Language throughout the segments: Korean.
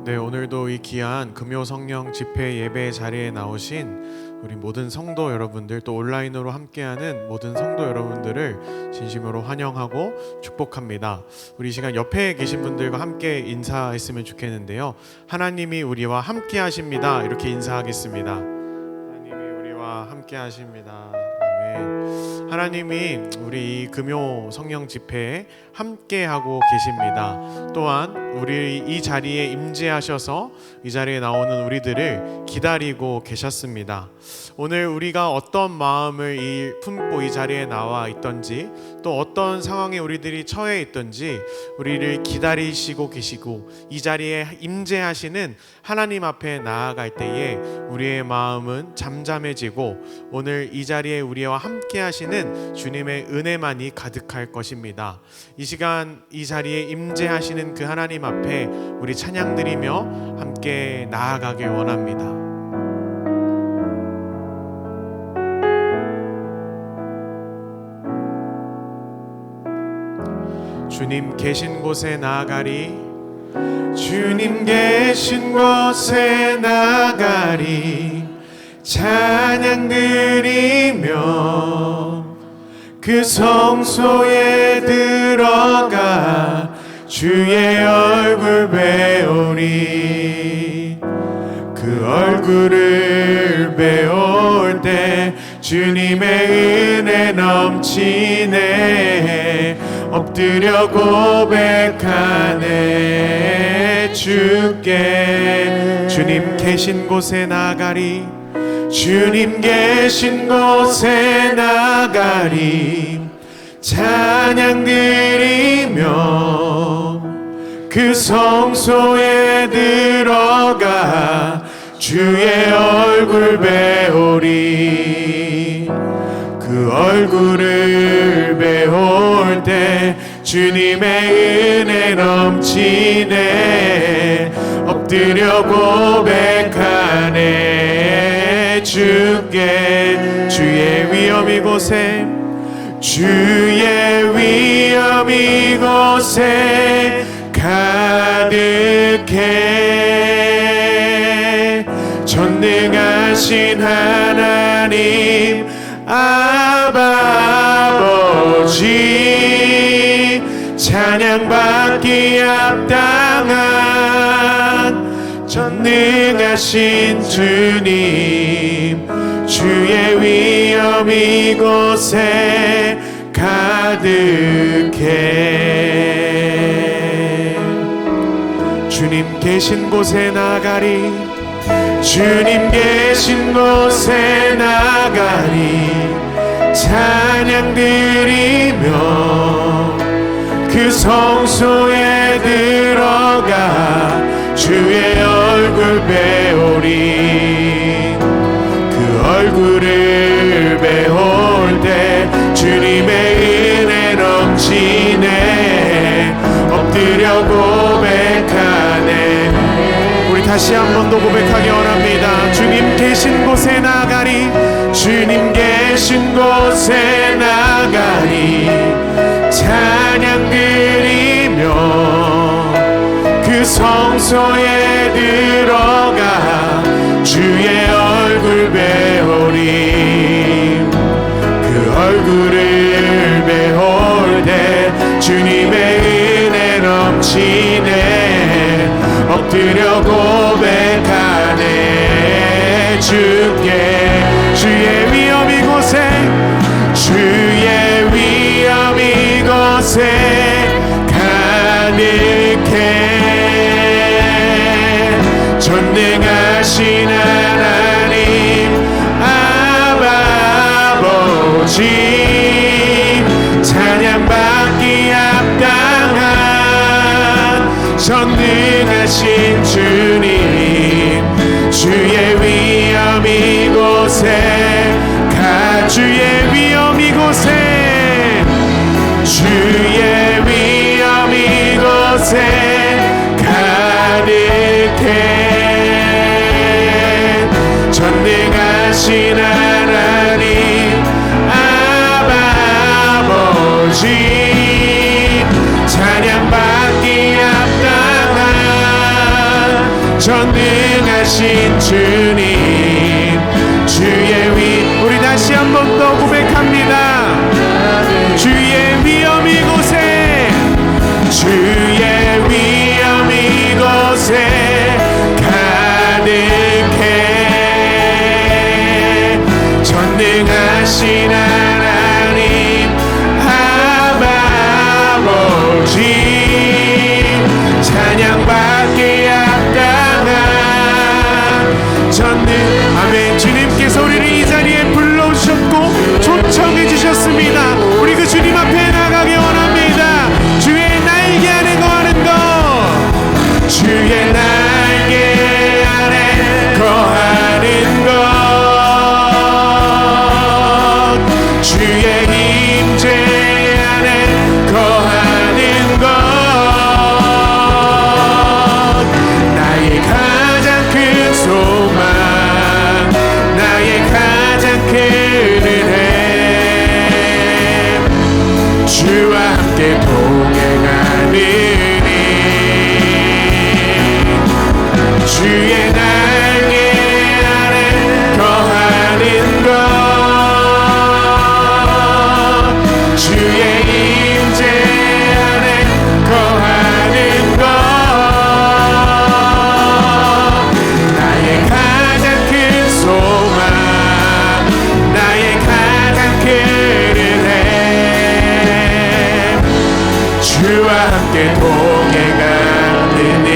네, 오늘도 이 귀한 금요 성령 집회 예배 자리에 나오신 우리 모든 성도 여러분들, 또 온라인으로 함께하는 모든 성도 여러분들을 진심으로 환영하고 축복합니다. 우리 이 시간 옆에 계신 분들과 함께 인사했으면 좋겠는데요. 하나님이 우리와 함께 하십니다. 이렇게 인사하겠습니다. 하나님이 우리와 함께 하십니다. 아멘. 하나님이 우리 이 금요 성령 집회에 함께하고 계십니다. 또한 우리 이 자리에 임재하셔서 이 자리에 나오는 우리들을 기다리고 계셨습니다. 오늘 우리가 어떤 마음을 품고 이 자리에 나와 있던지, 또 어떤 상황에 우리들이 처해 있던지 우리를 기다리시고 계시고 이 자리에 임재하시는 하나님 앞에 나아갈 때에 우리의 마음은 잠잠해지고 오늘 이 자리에 우리와 함께 하시는 주님의 은혜만이 가득할 것입니다. 이 시간 이 자리에 임재하시는 그 하나님 앞에 우리 찬양드리며 함께 나아가길 원합니다. 주님 계신 곳에 나아가리, 주님 계신 곳에 나아가리, 찬양 드리며 그 성소에 들어가 주의 얼굴 배우리. 그 얼굴을 배울 때 주님의 은혜 넘치네. 엎드려 고백하네. 주께 주님 계신 곳에 나가리, 주님 계신 곳에 나가리, 찬양 드리며 그 성소에 들어가 주의 얼굴 배우리. 그 얼굴을 배울 때 주님의 은혜 넘치네. 엎드려 고백하네. 주께 주의 위엄 이곳에, 주의 위엄 이곳에 가득해. 전능하신 하나님 아버지, 찬양받기 합당한 전능하신 주님, 주의 위엄 이곳에 가득해. 주님 계신 곳에 나가리, 주님 계신 곳에 나가리, 찬양 드리며 그 성소에 들어가 주의 얼굴 배우리. 그 얼굴을 배울 때 주님의 은혜 넘치네. 엎드려 고백하네. 우리 다시 한 번 더 고백하기 원합니다. 주님 계신 곳에 나가리, 주님 계신 곳에 나가리, 찬양 드리며 그 성소에 들어가 주의 얼굴 배우리. 그 얼굴을 배울 때 주님의 은혜 넘치네. 엎드려 고백하네. 주께 주의 위엄 이곳에, 주의 위엄 이곳에 가득해. 전능하신 하나님 아버지, 찬양받기 합당한 전능하신 주님, 주의 위엄 이곳에 주의 위엄 이곳에, 주의 위엄 이곳에 가득해. 전능하신 하나님 아버지, 찬양받기 합당한 전능하신 주님 주의 위 우리 다시 한 번 더 고백합니다. 주의 위엄 이곳에 주의 위엄 이곳에 가득해 전능하신 하나님 아버지 찬양받기에 합당한 전능 아멘. 주님께서 우리를 이 자리에 불러주셨고 초청해 주셨습니다. 우리 그 주님 앞에 나가기 원합니다. 주의 날개 안에 거하는 것 주의 날개 안에 거하는 것 주의 임재 안에 거하는 것 나의 가장 큰 소망 나의 가장 큰 은혜 주와 함께 동행하는 주의 날개 안에 거하는 것 주의 임재 안에 거하는 것 나의 가장 큰 소망 나의 가장 큰 은혜 주와 함께 동행하느니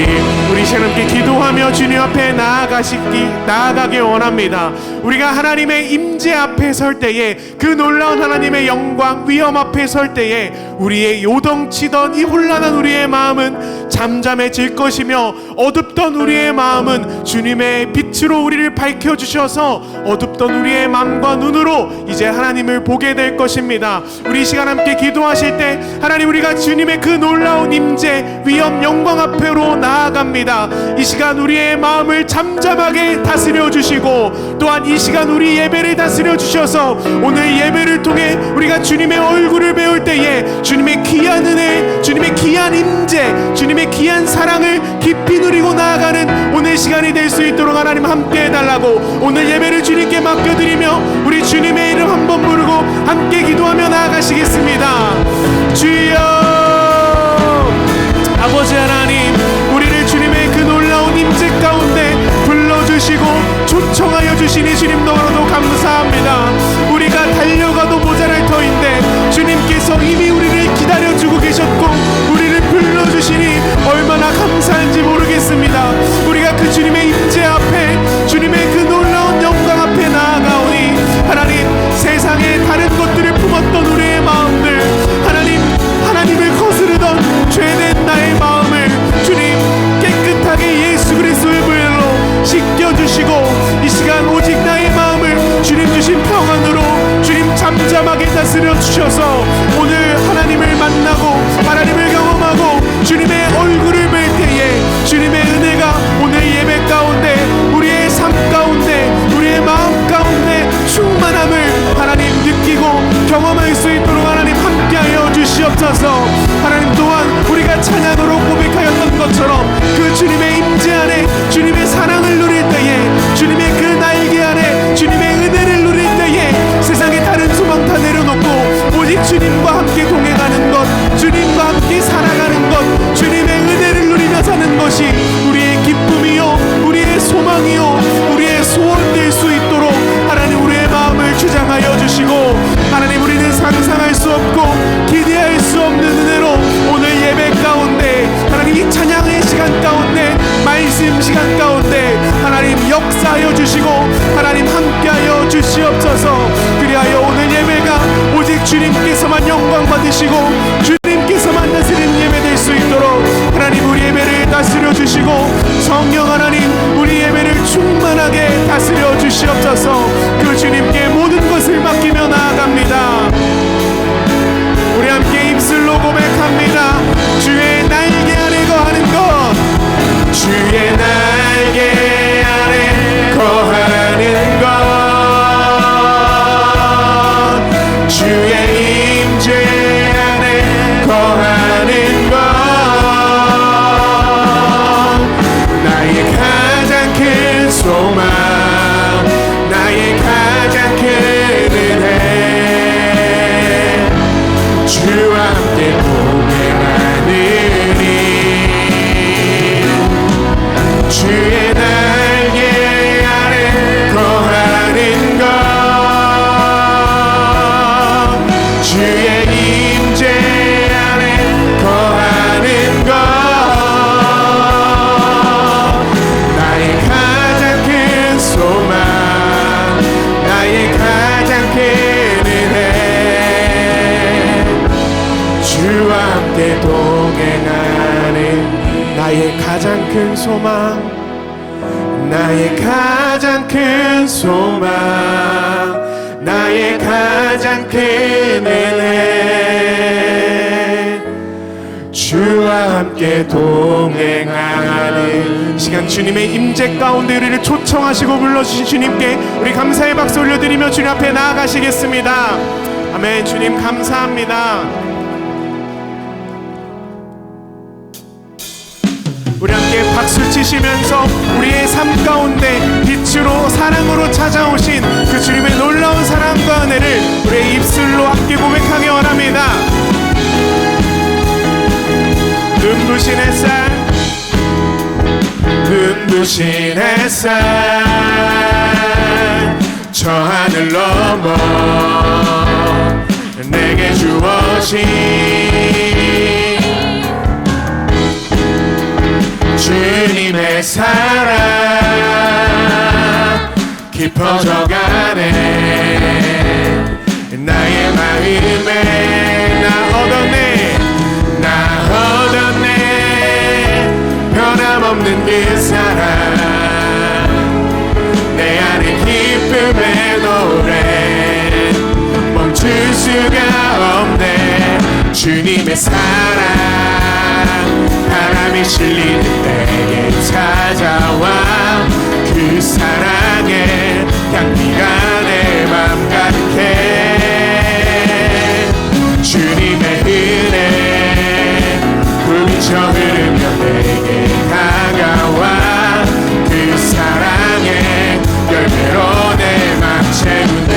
우리 시간 함께 기도하며 주님 앞에 나아가기 원합니다. 우리가 하나님의 임재 앞에 설 때에 그 놀라운 하나님의 영광 위엄 앞에 설 때에 우리의 요동치던 이 혼란한 우리의 마음은 잠잠해질 것이며 어둡던 우리의 마음은 주님의 빛으로 우리를 밝혀주셔서 어둡던 우리의 마음과 눈으로 이제 하나님을 보게 될 것입니다. 우리 이 시간 함께 기도하실 때 하나님 우리가 주님의 그 놀라운 임재 위엄 영광 앞으로 나아갑니다. 이 시간 우리의 마음을 잠잠하게 다스려 주시고 또한 이 시간 우리 예배를 다스려 주셔서 오늘 예배를 통해 우리가 주님의 얼굴을 배울 때에 주님의 귀한 은혜 주님의 귀한 임재 주님의 귀한 사랑을 깊이 누리고 나아가는 오늘 시간이 될 수 있도록 하나님 함께 해달라고 오늘 예배를 주님께 맡겨드리며 우리 주님의 이름 한번 부르고 함께 기도하며 나아가시겠습니다. 주여 아버지 하나님 우리를 주님의 그 놀라운 임재 가운데 불러주시고 초청하여 주시니 주님 너무나도 감사합니다. 우리가 달려가도 모자랄 터인데 주님께서 이미 우리를 기다려주고 계셨고 우리를 불러주시니 얼마나 감사한지 모르겠습니다. 우리가 그 주님의 임재 앞에 주님의 그 놀라운 영광 앞에 나아가오니 하나님 세상의 다른 것들을 품었던 우리의 마음들 하나님을 거스르던 죄된 나의 마음을 주님 깨끗하게 예수 그리스도의 보혈로 씻겨주시고 이 시간 오직 나의 마음을 주님 주신 평안으로 주님 잠잠하게 다스려 주셔서 오늘 하나님을 만나고 하나님을 경험하고 주님의 얼굴을 뵐 때에 주님의 은혜가 오늘 예배 가운데 우리의 삶 가운데 우리의 마음 가운데 충만함을 하나님 느끼고 경험할 수 있도록 하나님 함께하여 주시옵소서. 하나님 또한 우리가 찬양으로 고백하였던 것처럼 그 주님의 임재 안에 주님의 사랑을 누릴 때에 주님의 그 날개 안에 주님의 은혜를 누릴 때에 세상의 다른 소망 다 내려놓고 오직 주님과 함께 동행하는 것 주님과 함께 살아가는 것 주님의 은혜를 누리며 사는 것이 우리의 기쁨이요 우리의 소망이요 우리의 소원 될 수 있도록 하나님 우리의 마음을 주장하여 주시고 하나님 우리는 상상할 수 없고 기대할 수 없는 은혜로 오늘 예배 가운데 하나님 이 찬양의 시간 가운데 말씀 시간 가운데 하나님 역사하여 주시고 하나님 함께하여 주시옵소서. 그리하여 오늘 예배가 오직 주님께서만 영광 받으시고 주님께서만 다스리는 예배 될 수 있도록 하나님 우리 예배를 다스려 주시고 성령 하나님 우리 예배를 충만하게 다스려 주시옵소서. 그 주님께 모든 것을 맡기며 나아갑니다. 우리 함께 입술로 고백합니다. 주의 날개 안에 거하는 것 주의 날개 안에 거하는 것 주의 임재 안에 거하는 것 나의 나의 가장 큰 소망, 나의 가장 큰 소망, 나의 가장 큰 은혜, 주와 함께 동행하는 시간, 주님의 임재 가운데 우리를 초청하시고 불러주신 주님께 우리 감사의 박수 올려드리며 주님 앞에 나아가시겠습니다. 아멘. 주님 감사합니다. 우리 함께 박수 치시면서 우리의 삶 가운데 빛으로 사랑으로 찾아오신 그 주님의 놀라운 사랑과 은혜를 우리의 입술로 함께 고백하기 원합니다. 눈부신 햇살, 눈부신 햇살, 저 하늘 넘어 내게 주어진 주님의 사랑 깊어져가네. 나의 마음에 나 얻었네, 나 얻었네. 변함없는 그 사랑, 내 안에 기쁨의 노래 멈출 수가 없네. 주님의 사랑 바람이 실리는 때에 찾아와 그 사랑의 향기가 내 맘 가득해. 주님의 은혜 불미쳐 흐르며 내게 다가와 그 사랑의 열매로 내 맘 채우네.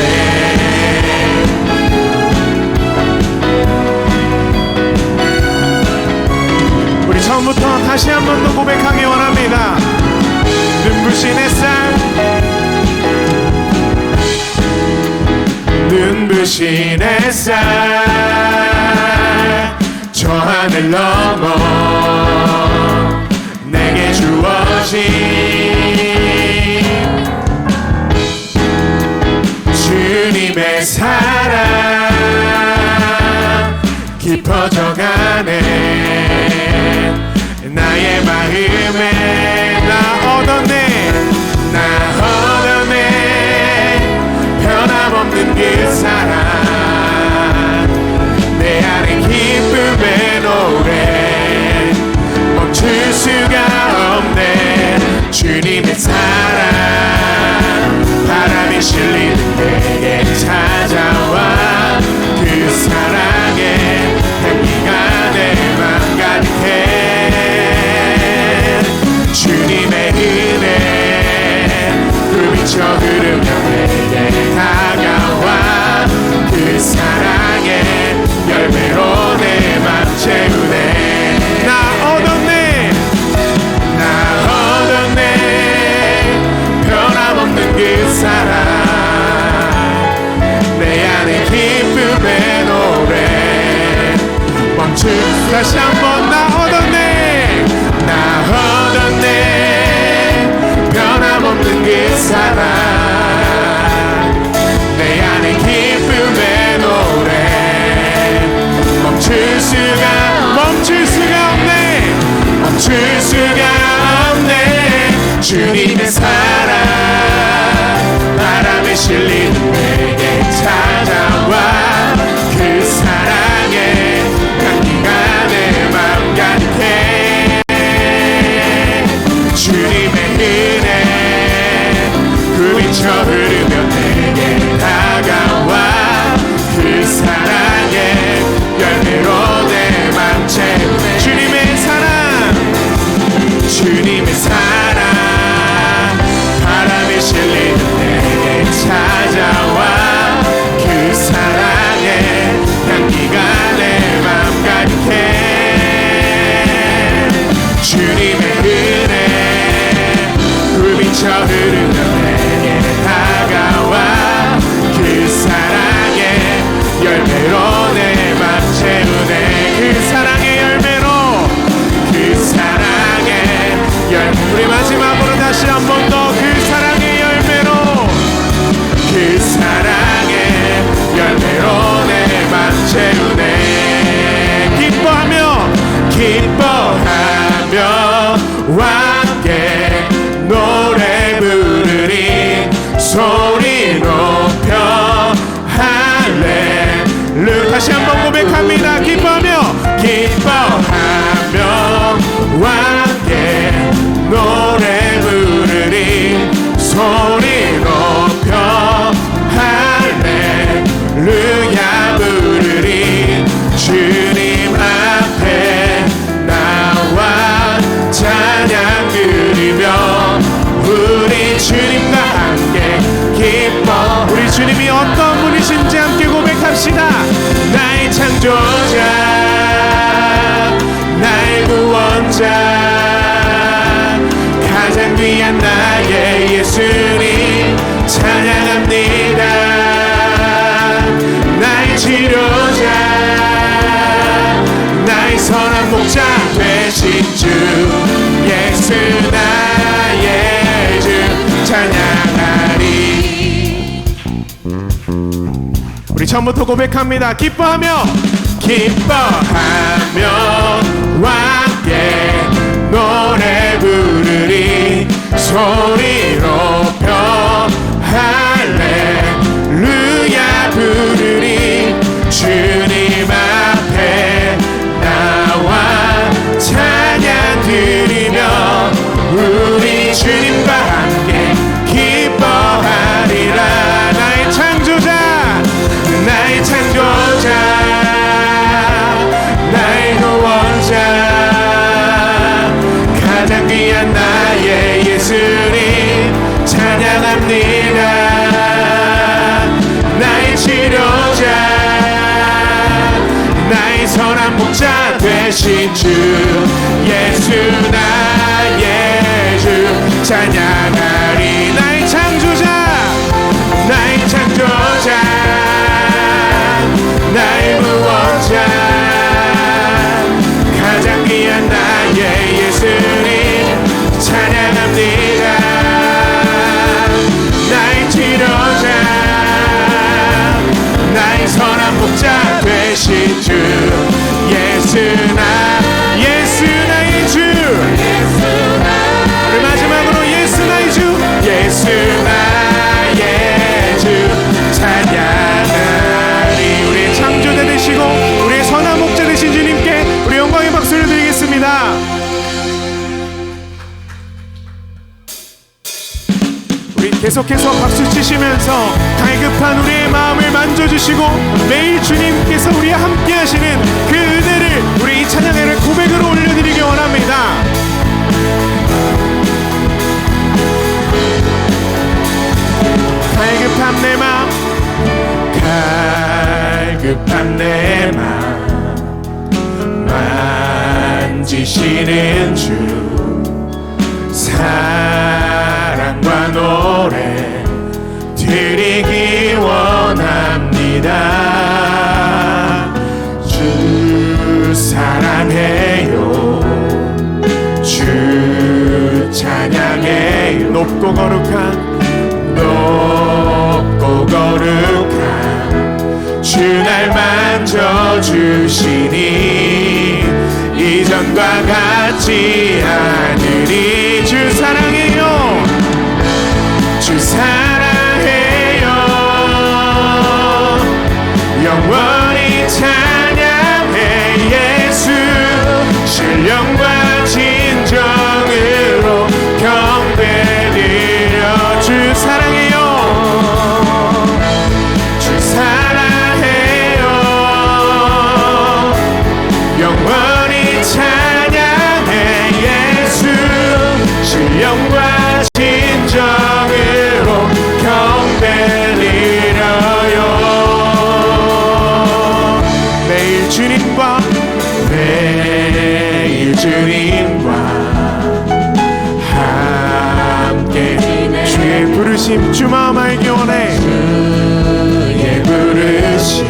처음부터 다시 한 번 더 고백하기 원합니다. 눈부신 햇살, 눈부신 햇살, 저 하늘 넘어 내게 주어진 주님의 사랑 깊어져가네. 나의 마음에 나 얻었네, 나 얻었네. 변함없는 그 사랑, 내 안에 기쁨의 노래 멈출 수가 없네. 주님의 사랑 바람이 실리는 때에 찾아와 그 사랑의 향기가 내 맘 가득해. 주님의 은혜 불미쳐 흐르며 내게 다가와 그 사랑의 열매로 내 맘 채우네. 나 얻었네, 나 얻었네. 변함없는 그 사랑, 내 안에 기쁨의 노래 멈출. 다시 한번 나 얻었네, 나 얻었네. 변함없는 그 사랑, 내 안에 기쁨의 노래 멈출 수가 없네, 멈출 수가 없네. 주님의 사랑 바람에 실리는 내게 찾아와 그 사랑의 향기가 내 맘 가득해. 주님의 은혜 불미쳐 흐르며 내게 다가와 그 사랑의 열매로 내 맘 채우네. 주님의 사랑, 주님의 사랑 바람에 실리는 내게 찾아와 그 사랑의 향기가 내 맘 가득해. 주님의 은혜 불미쳐 흐르며 내게 다가와 그 사랑의 열매로 내 맘 채우네. 그 사랑의 열매로, 그 사랑의 열매. 우리 마지막으로 다시 한 번 더 그 사랑의 열매로, 그 사랑의 열매로 내 맘 채우네. 기뻐하며 함께 노래 부르리 소리 높여 할렐루야. 다시 한번 고백합니다. 기뻐하며 함께 노래 부르리 소리 높여 할렐루야 부르리 주님 앞에 나와 찬양 드리며 우리 주님과 함께 기뻐. 우리 주님이 어떤 분이신지 함께 고백합시다. 나의 창조자 나의 구원자 가장 귀한 나의 예수님 찬양합니다. 나의 치료자 나의 선한 목자 되신 주 예수 나의 주 찬양하리. 우리 처음부터 고백합니다. 기뻐하며 함께 노래 부르리 소리 높여 할렐루야 부르리 주님 앞에 나와 찬양 드리며 우리 주님과 함께 기뻐하리라. 나의 창조자 나의 구원자 가장 귀한 나의 예수님 찬양합니다. 나의 치료자 나의 선한 목자 되신 주 예수 나의 주 찬양하리. 나의 창조자 나의 구원자 가장 귀한 나의 예수님 찬양합니다. 나의 치료자 나의 선한 목자 되신 주 예수 나의 주. 우리 마지막으로 예수 나의 주 예수 나의 주 찬양하리. 우리의 창조자 되시고 우리의 선한 목자 되신 주님께 우리 영광의 박수를 드리겠습니다. 우리 계속해서 박수 치시면서 갈급한 우리의 마음을 만져주시고 매일 주님께서 우리와 함께 하시는 그 은혜를 우리 이 찬양회를 고백으로 올려드리기 원합니다. 갈급한 내 마음 만지시는 주 사랑과 노래 드리기 원합니다. 주 사랑해요 주 찬양해요 높고 거룩한 주 날 만져주시니 이전과 같지 않으리. 주 사랑해요 주 사랑해요 영원히 찬양해 예수 신령과 진정으로 경배드려. 주 사랑해요 주 사랑해요 영원히 찬양해 예수 신령과 진정으로 경배드려요. 매일 주님과 함께 주의 부르심 주 마음 알기 원해. 주의 부르심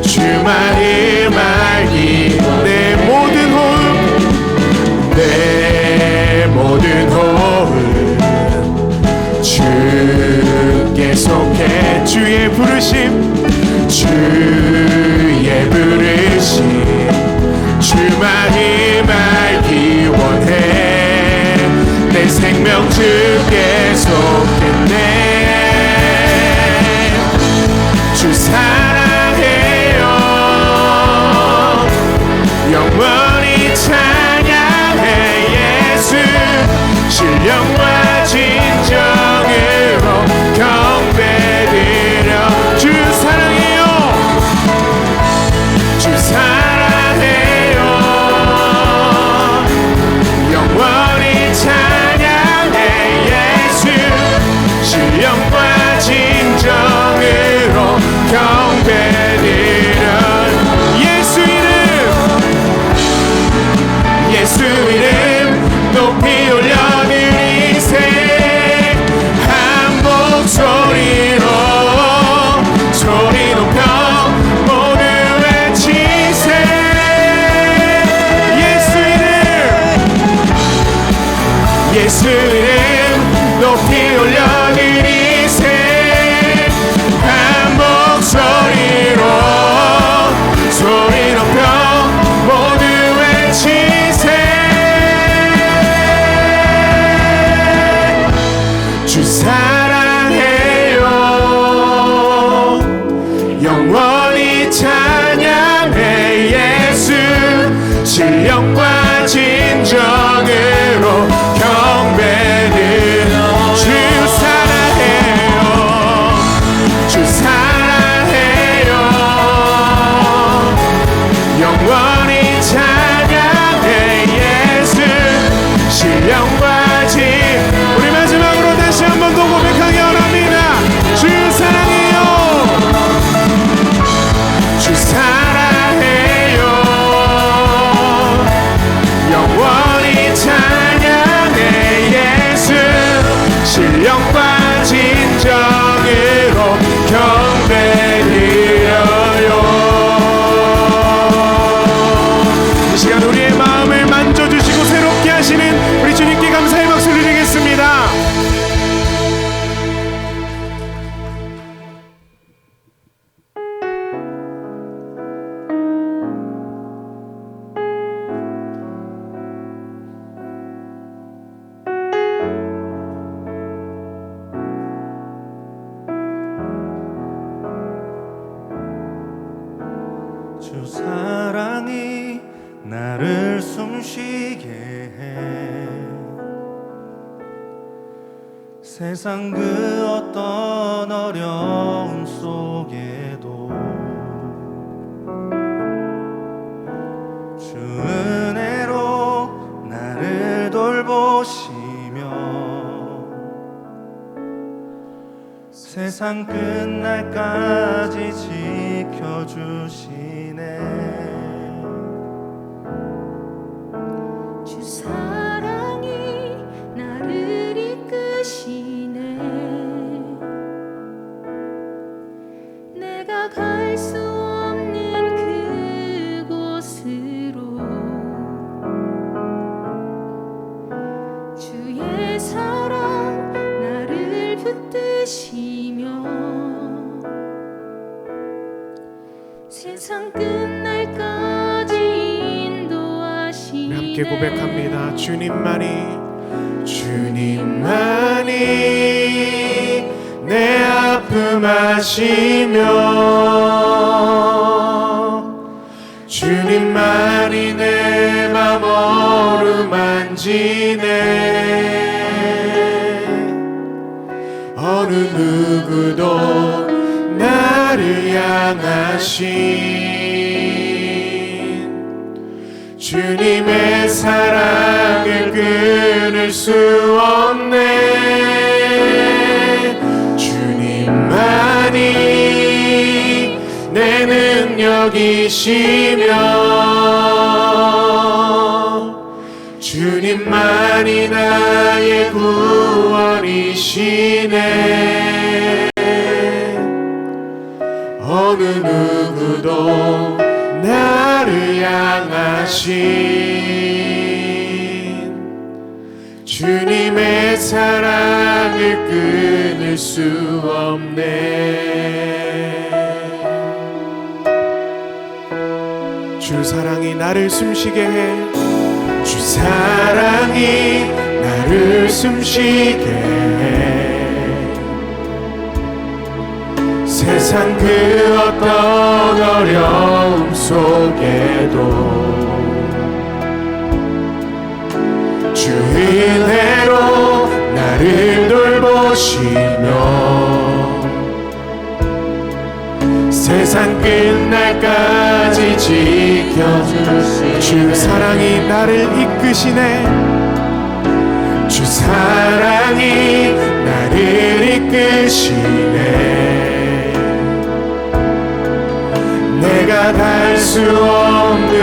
주 마음 알기 내 모든 호흡 주께 속해. 주의 부르심 주 마음 알기 원해. 좋겠네. 주 사랑해요. 영원히 찬양해. 예수 신령과 진정으로 경배드려. 주 사랑해요. 주 사랑해요. 영원히 찬양해. 예수 신령과 진정으로 경배드려. 예수 이름, 예수 이름 높이 올려드리세. 한 목소리로 소리 높여 모두 외치세. 예수 이름, 예수 이름 높이 올려드리세. 한 목소리로 소리 높여 모두 외치세. 주 사랑해요. 영원히 찬양해. 예수 신령과 진정으로 경배드려. 주 사랑해요. 주 사랑해요. 영원히 찬양해. 예수 신령과 진. 우리 마지막으로 다시 한 번 더 고백하기 원합니다. 주 사랑해요. 주 사랑해요. 영원히 찬양해. 예수 신령과 진정으로 경배드려요. 이 시간 우리의 마음을 만져주시고 새롭게 하시는 우리 주님께 감사의 박수를 드리겠습니다. 주 사랑이 나를 숨쉬게 해. 세상 그 어떤 어려움 속에도 주 은혜로 나를 돌보시며 세상 끝날까지 지켜주시네. 주 사랑이 나를 이끄시네. 내가 갈 수 없는 그곳으로 주의 사랑 나를 붙드시며 세상 끝날까지 인도하시네. 우리 함께 고백합니다. 주님만이 내 아픔 아시며 주님만이 내 맘 어루만지네. 어느 누구도 나를 향하신 주님의 사랑을 끊을 수 없네. 주님만이 내 능력이시며 주님만이 나의 구원이시네. 어느 누구도 나를 향하신 주님의 사랑을 끊을 수 없네. 주 사랑이 나를 숨쉬게 해. 주 사랑이 나를 숨쉬게 해. 세상 그 어떤 어려움 속에도 주 은혜로 나를 돌보시며 세상 끝날까지 지켜주시네. 주 사랑이 나를 이끄시네. 주 사랑이 나를 이끄시네. 내가 갈 수 없는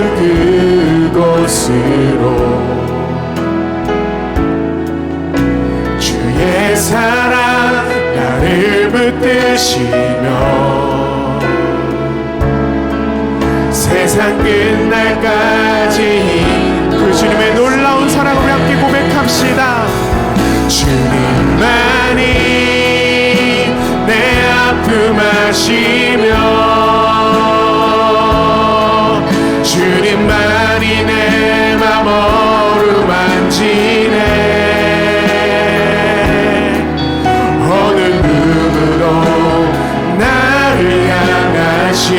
그곳으로 주의 사랑 나를 붙드시며 세상 끝날까지 그 주님의 놀라운 사랑을 함께 고백합시다. 주님만이 내 아픔 아시며 주님만이 내 맘 어루만지네. 어느 누구도 나를 향하신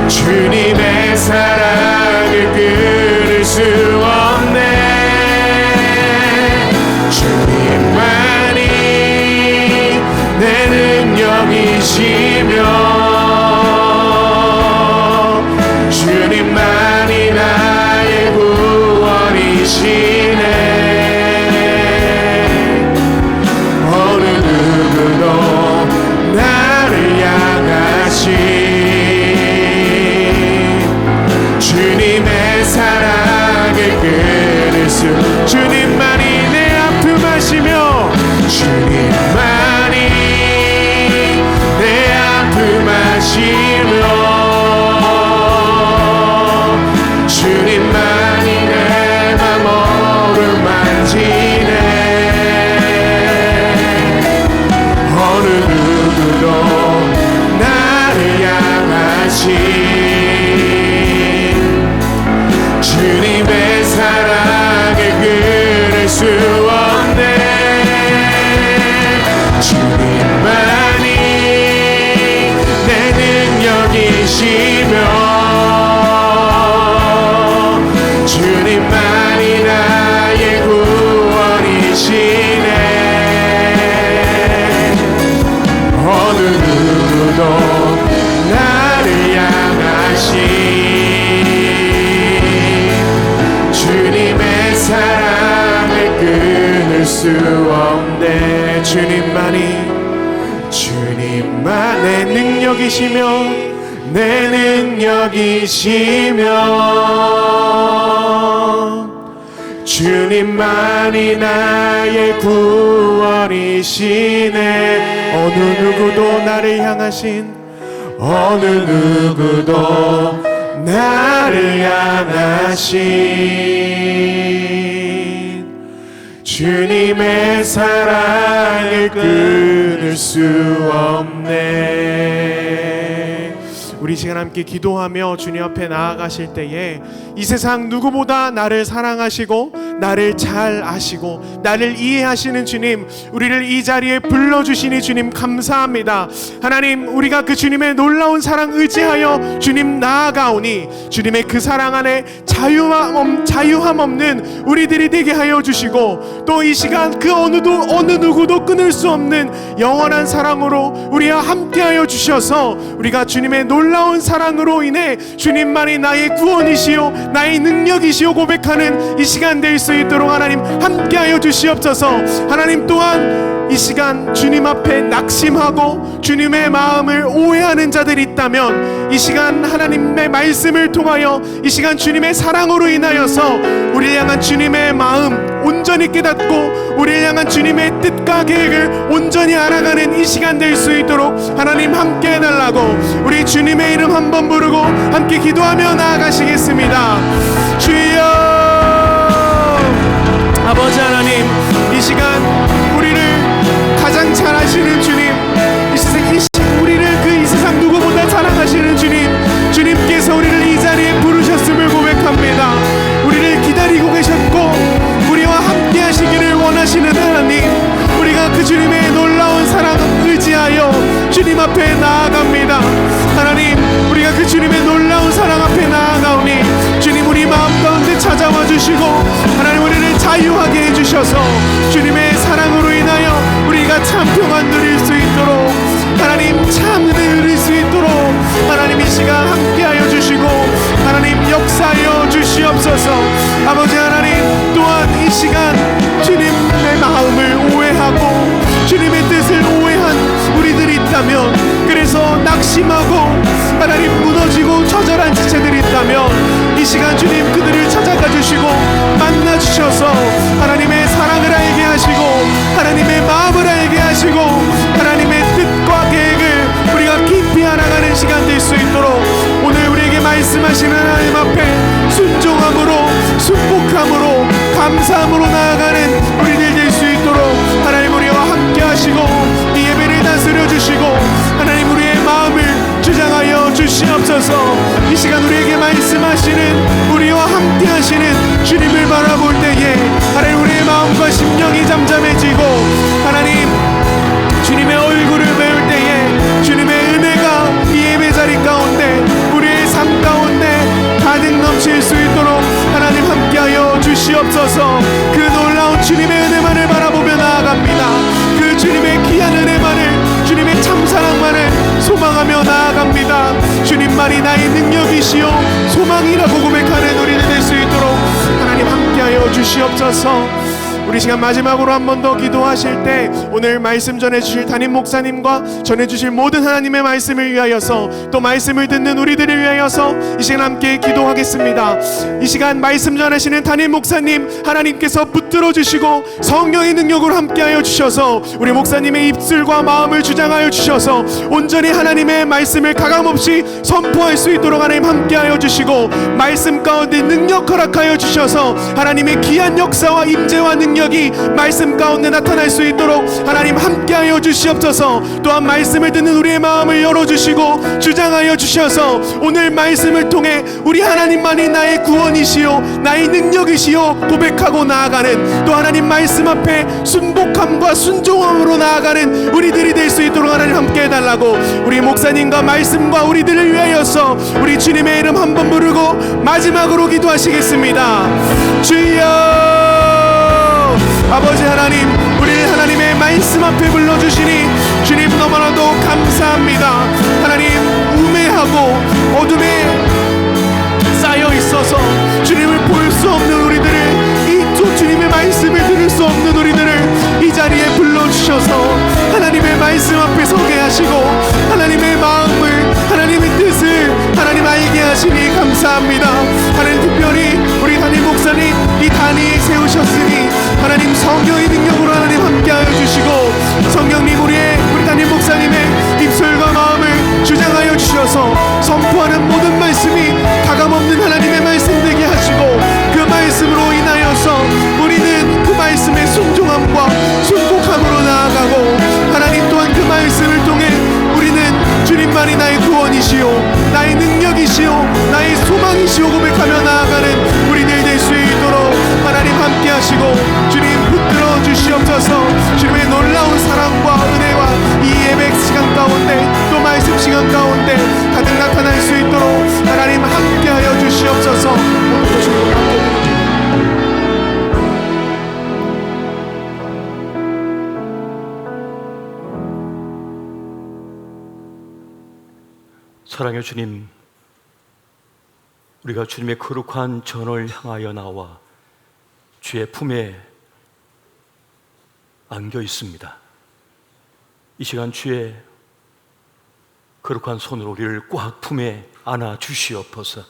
주님의 사랑을 끊을 수 없네. 주님만이 내 능력이시며 주님만이 나의 구원이시네. 어느 누구도 나를 향하신 주님의 사랑을 끊을 수 주님만이 내 아픔 아시며 주님만이 내 아픔 아시며 주님만이 내 맘 어루만지네. 어느 누구도 나를 향하신 주님의 사랑을 끊을 수 없네. 주님만이 내 능력이시며 주님만이 나의 구원이시네. 어느 누구도 나를 향하신 주님의 사랑을 끊을 수 없네. 주님만 내 능력이시며 내 능력이시며 주님만이 나의 구원이시네. 어느 누구도 나를 향하신 어느 누구도 나를 향하신 주님의 사랑을 끊을 수 없네. 우리 시간 함께 기도하며 주님 앞에 나아가실 때에 이 세상 누구보다 나를 사랑하시고 나를 잘 아시고 나를 이해하시는 주님, 우리를 이 자리에 불러주시니 주님 감사합니다. 하나님, 우리가 그 주님의 놀라운 사랑 의지하여 주님 나아가오니 주님의 그 사랑 안에 자유함 없는 우리들이 되게 하여 주시고, 또 이 시간 그 어느 누구도 끊을 수 없는 영원한 사랑으로 우리와 함께하여 주셔서 우리가 주님의 놀라운 사랑으로 인해 주님만이 나의 구원이시오 나의 능력이시오 고백하는 이 시간 될 수 있도록 하나님 함께하여 주시옵소서. 하나님, 또한 이 시간 주님 앞에 낙심하고 주님의 마음을 오해하는 자들이 있다면 이 시간 하나님의 말씀을 통하여 이 시간 주님의 사랑으로 인하여서 우리를 향한 주님의 마음 온전히 깨닫고 우리를 향한 주님의 뜻과 계획을 온전히 알아가는 이 시간 될 수 있도록 하나님 함께 해달라고 우리 주님의 이름 한번 부르고 함께 기도하며 나아가시겠습니다. 주여, 아버지 하나님, 이 시간 우리를 가장 잘 아시는 주님, 우리를 이 세상 누구보다 사랑하시는 주님, 주님께서 우리를 이 자리에 부르셨음을 고백합니다. 우리를 기다리고 계셨고 우리와 함께 하시기를 원하시는 하나님, 우리가 그 주님의 놀라운 사랑 찾아와 주시고 하나님 우리를 자유하게 해주셔서 주님의 사랑으로 인하여 우리가 참 평안 누릴 수 있도록 하나님 참 은혜 누릴 수 있도록 하나님 이 시간 함께하여 주시고 하나님 역사하여 주시옵소서. 아버지 하나님 또한 이 시간 주님의 마음을 오해하고 주님의 뜻을 오해한 우리들이 있다면 그래서 낙심하고 하나님 무너지고 처절한 지체들이 있다면 이 시간 주님 그들을 찾아가 주시고 만나 주셔서 하나님의 사랑을 알게 하시고 하나님의 마음을 알게 하시고 하나님의 뜻과 계획을 우리가 깊이 알아가는 시간 될 수 있도록 오늘 우리에게 말씀하시는 하나님 앞에 순종함으로 순복함으로 감사함으로 나아가는 우리들 될 수 있도록 하나님 우리와 함께 하시고 이 예배를 다스려 주시고 하나님 우리의 마음을 주장하여 주시옵소서. 이 시간 우리에게 말씀하시는 우리와 함께 하시는 주님을 바라볼 때에 하나님 우리의 마음과 심령이 잠잠해지고 하나님 주님의 얼굴을 배울 때에 주님의 은혜가 이 예배 자리 가운데 우리의 삶 가운데 가득 넘칠 수 있도록 하나님 함께하여 주시옵소서. 그 놀라운 주님의 은혜만을 바라보며 나아갑니다. 그 주님의 귀한 은혜만을 주님의 참사랑만을 소망하며 나아갑니다. 주님만이 나의 능력이시요 소망이라고 고백하는 우리들 될 수 있도록 하나님 함께하여 주시옵소서. 우리 시간 마지막으로 한 번 더 기도하실 때 오늘 말씀 전해주실 담임 목사님과 전해주실 모든 하나님의 말씀을 위하여서 또 말씀을 듣는 우리들을 위하여서 이 시간 함께 기도하겠습니다. 이 시간 말씀 전하시는 담임 목사님 하나님께서 붙들어 주시고 성령의 능력으로 함께하여 주셔서 우리 목사님의 입술과 마음을 주장하여 주셔서 온전히 하나님의 말씀을 가감없이 선포할 수 있도록 하나님 함께하여 주시고 말씀 가운데 능력 허락하여 주셔서 하나님의 귀한 역사와 임재와 능력이 말씀 가운데 나타날 수 있도록 하나님 함께하여 주시옵소서. 또한 말씀을 듣는 우리의 마음을 열어주시고 주장하여 주셔서 오늘 말씀을 통해 우리 하나님만이 나의 구원이시요 나의 능력이시요 고백하고 나아가는 또 하나님 말씀 앞에 순복함과 순종함으로 나아가는 우리들이 될 수 있도록 하나님 함께 해달라고 우리 목사님과 말씀과 우리들을 위하여서 우리 주님의 이름 한번 부르고 마지막으로 기도하시겠습니다. 주여 아버지 하나님 우리 하나님의 말씀 앞에 불러주시니 주님 너무나도 감사합니다. 하나님 우매하고 어둠에 쌓여 있어서 주님을 볼 수 없는 우리들을 이 또 주님의 말씀을 들을 수 없는 우리들을 이 자리에 불러주셔서 하나님의 말씀 앞에 서게 하시고 하나님의 마음을 하나님의 뜻을 하나님 알게 하시니 감사합니다. 하나님 특별히 우리 담임 목사님 이 단위 세우셨으니 하나님 성령의 능력으로 하나님 함께하여 주시고 성령님 우리 담임 목사님의 입술과 마음을 주장하여 주셔서 선포하는 모든 말씀이 가감없는 하나님의 말씀 되게 하시고 그 말씀으로 인하여서 우리는 그 말씀의 순종함과 순복함으로 나아가고 하나님 또한 그 말씀을 통해 우리는 주님만이 나의 구원이시요 나의 능력이시요 나의 소망이시요 고백하며 나아가는 우리들 될 수 있도록 하나님 함께 하시고 주님 붙들어 주시옵소서. 주님의 놀라운 사랑과 은혜와 이 예배 시간 가운데 또 말씀 시간 가운데 가득 나타날 수 있도록 하나님 함께 하여 주시옵소서. 오늘도 주님 함께 사랑의 주님, 우리가 주님의 거룩한 전을 향하여 나와 주의 품에 안겨 있습니다. 이 시간 주의 거룩한 손으로 우리를 꽉 품에 안아 주시옵소서.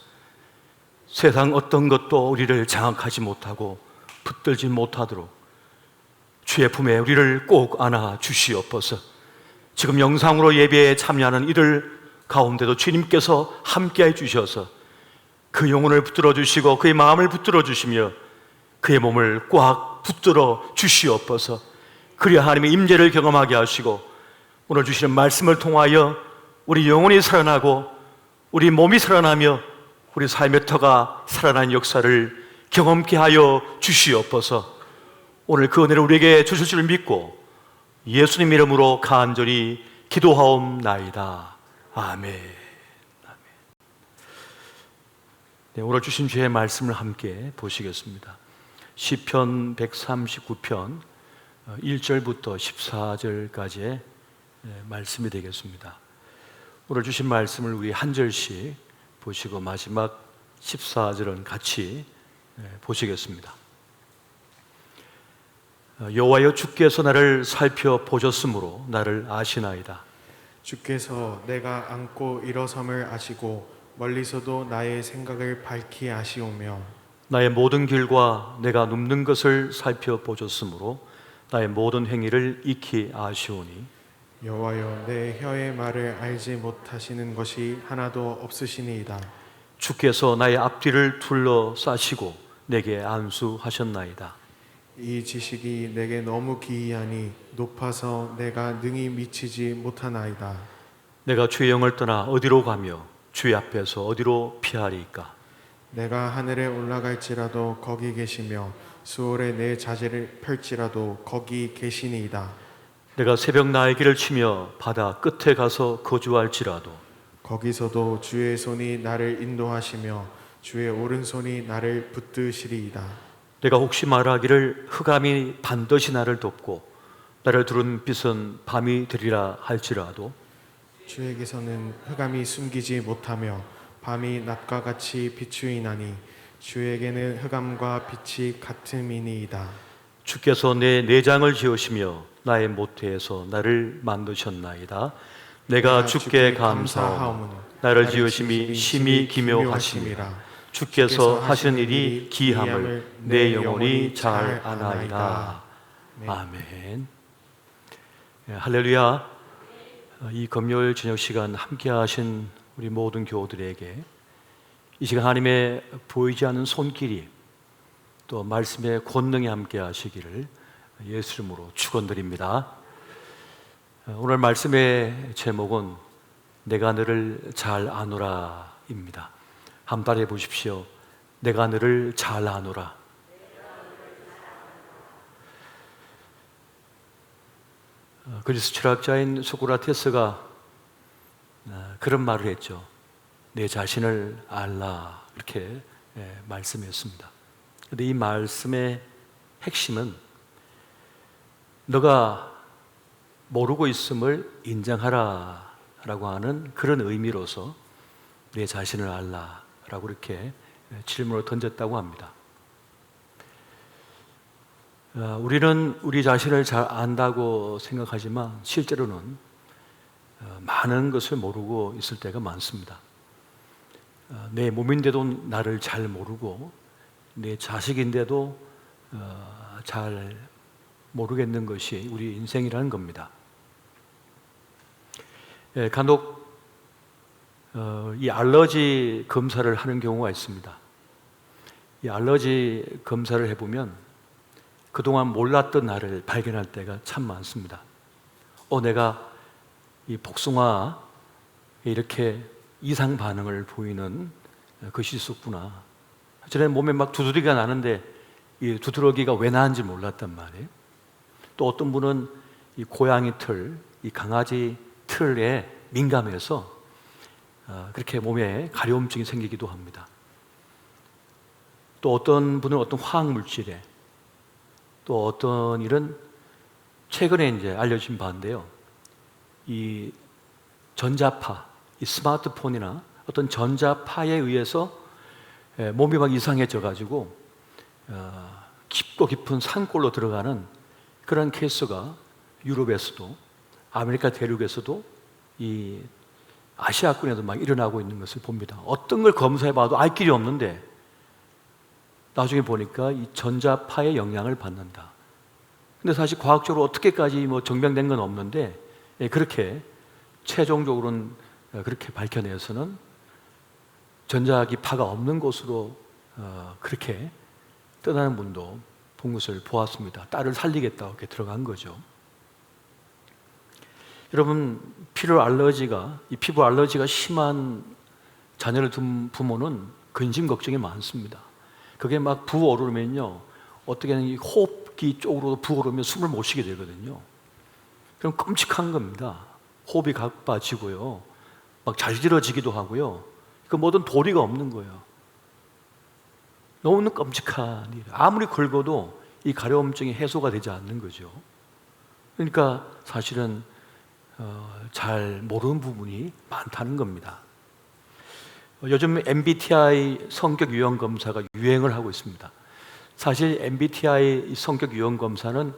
세상 어떤 것도 우리를 장악하지 못하고 붙들지 못하도록 주의 품에 우리를 꼭 안아 주시옵소서. 지금 영상으로 예배에 참여하는 이들 가운데도 주님께서 함께해 주셔서 그 영혼을 붙들어 주시고 그의 마음을 붙들어 주시며 그의 몸을 꽉 붙들어 주시옵소서. 그리하 하나님의 임재를 경험하게 하시고 오늘 주시는 말씀을 통하여 우리 영혼이 살아나고 우리 몸이 살아나며 우리 삶의 터가 살아나는 역사를 경험케 하여 주시옵소서. 오늘 그 은혜를 우리에게 주실 줄 믿고 예수님 이름으로 간절히 기도하옵나이다. 아멘. 네, 오늘 주신 주의 말씀을 함께 보시겠습니다. 시편 139편 1절부터 14절까지의 말씀이 되겠습니다. 오늘 주신 말씀을 우리 한 절씩 보시고 마지막 14절은 같이 보시겠습니다. 여호와여, 주께서 나를 살펴보셨으므로 나를 아시나이다. 주께서 내가 앉고 일어섬을 아시고 멀리서도 나의 생각을 밝히 아시오며 나의 모든 길과 내가 눕는 것을 살펴보셨으므로 나의 모든 행위를 익히 아시오니 여호와여, 내 혀의 말을 알지 못하시는 것이 하나도 없으시니이다. 주께서 나의 앞뒤를 둘러싸시고 내게 안수하셨나이다. 이 지식이 내게 너무 기이하니 높아서 내가 능히 미치지 못하나이다. 내가 주의 영을 떠나 어디로 가며 주의 앞에서 어디로 피하리이까? 내가 하늘에 올라갈지라도 거기 계시며 수월에 내 자재를 펼지라도 거기 계시니이다. 내가 새벽 날개를 치며 바다 끝에 가서 거주할지라도 거기서도 주의 손이 나를 인도하시며 주의 오른손이 나를 붙드시리이다. 내가 혹시 말하기를 흑암이 반드시 나를 덮고 나를 두른 빛은 밤이 되리라 할지라도 주에게서는 흑암이 숨기지 못하며 밤이 낮과 같이 비추이나니 주에게는 흑암과 빛이 같음이니이다. 주께서 내 내장을 지으시며 나의 모태에서 나를 만드셨나이다. 내가 주께 감사하오니 나를 지으심이 심히 기묘하심이라. 주께서 하신 일이 기함을 내 영혼이 잘 아나이다. 아멘. 할렐루야. 이 금요일 저녁 시간 함께 하신 우리 모든 교우들에게 이 시간 하나님의 보이지 않는 손길이 또 말씀의 권능이 함께 하시기를 예수 이름으로 축원드립니다. 오늘 말씀의 제목은 내가 너를 잘 아노라입니다. 한번 따라해 보십시오. 내가 너를 잘 아노라. 그리스 철학자인 소크라테스가 그런 말을 했죠. 내 자신을 알라, 이렇게 말씀했습니다. 그런데 이 말씀의 핵심은 너가 모르고 있음을 인정하라 라고 하는 그런 의미로서 내 자신을 알라 라고 이렇게 질문을 던졌다고 합니다. 우리는 우리 자신을 잘 안다고 생각하지만 실제로는 많은 것을 모르고 있을 때가 많습니다. 내 몸인데도 나를 잘 모르고 내 자식인데도 잘 모르겠는 것이 우리 인생이라는 겁니다. 간혹 이 알러지 검사를 하는 경우가 있습니다. 이 알러지 검사를 해보면 그동안 몰랐던 나를 발견할 때가 참 많습니다. 내가 이 복숭아에 이렇게 이상 반응을 보이는 것이 있었구나. 전에 몸에 막 두드러기가 나는데 이 두드러기가 왜 나는지 몰랐단 말이에요. 또 어떤 분은 이 고양이 털, 이 강아지 털에 민감해서 그렇게 몸에 가려움증이 생기기도 합니다. 또 어떤 분은 어떤 화학 물질에, 또 어떤 일은 최근에 이제 알려진 바인데요. 이 전자파, 이 스마트폰이나 어떤 전자파에 의해서 몸이 막 이상해져 가지고 깊고 깊은 산골로 들어가는 그런 케이스가 유럽에서도 아메리카 대륙에서도 이 아시아권에도 막 일어나고 있는 것을 봅니다. 어떤 걸 검사해봐도 알 길이 없는데 나중에 보니까 이 전자파의 영향을 받는다. 근데 사실 과학적으로 어떻게까지 뭐 증명된 건 없는데 그렇게 최종적으로는 그렇게 밝혀내서는 전자기파가 없는 곳으로 그렇게 떠나는 분도 본 것을 보았습니다. 딸을 살리겠다고 이렇게 들어간 거죠. 여러분, 피부 알러지가 심한 자녀를 둔 부모는 근심 걱정이 많습니다. 그게 막 부어오르면요, 어떻게는 이 호흡기 쪽으로 부어오르면 숨을 못 쉬게 되거든요. 그럼 끔찍한 겁니다. 호흡이 가빠지고요, 막 잘지러지기도 하고요. 그 모든 도리가 없는 거예요. 너무 끔찍한 일. 아무리 긁어도 이 가려움증이 해소가 되지 않는 거죠. 그러니까 사실은 잘 모르는 부분이 많다는 겁니다. 요즘 MBTI 성격 유형 검사가 유행을 하고 있습니다. 사실 MBTI 성격 유형 검사는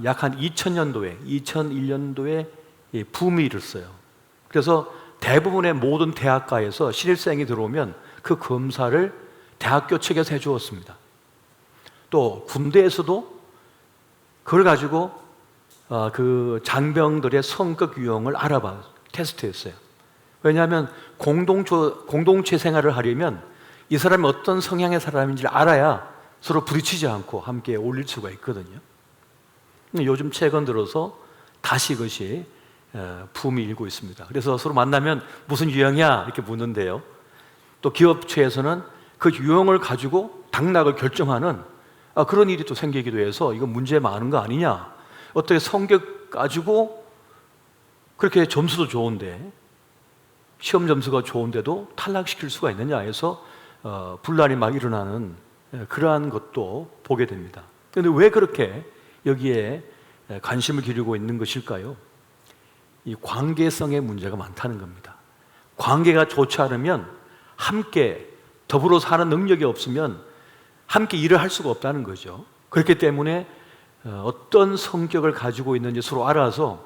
약 한 2001년도에 붐이 일었어요. 그래서 대부분의 모든 대학가에서 신입생이 들어오면 그 검사를 대학교 측에서 해주었습니다. 또 군대에서도 그걸 가지고 그 장병들의 성격 유형을 알아봐 테스트했어요. 왜냐하면 공동체 생활을 하려면 이 사람이 어떤 성향의 사람인지를 알아야 서로 부딪히지 않고 함께 어울릴 수가 있거든요. 요즘 최근 들어서 다시 이것이 붐이 일고 있습니다. 그래서 서로 만나면 무슨 유형이야 이렇게 묻는데요. 또 기업체에서는 그 유형을 가지고 당락을 결정하는 그런 일이 또 생기기도 해서 이거 문제 많은 거 아니냐, 어떻게 성격 가지고 그렇게 점수도 좋은데 시험 점수가 좋은데도 탈락시킬 수가 있느냐 해서 분란이 막 일어나는 그러한 것도 보게 됩니다. 그런데 왜 그렇게 여기에 관심을 기울이고 있는 것일까요? 이 관계성의 문제가 많다는 겁니다. 관계가 좋지 않으면 함께 더불어 사는 능력이 없으면 함께 일을 할 수가 없다는 거죠. 그렇기 때문에 어떤 성격을 가지고 있는지 서로 알아서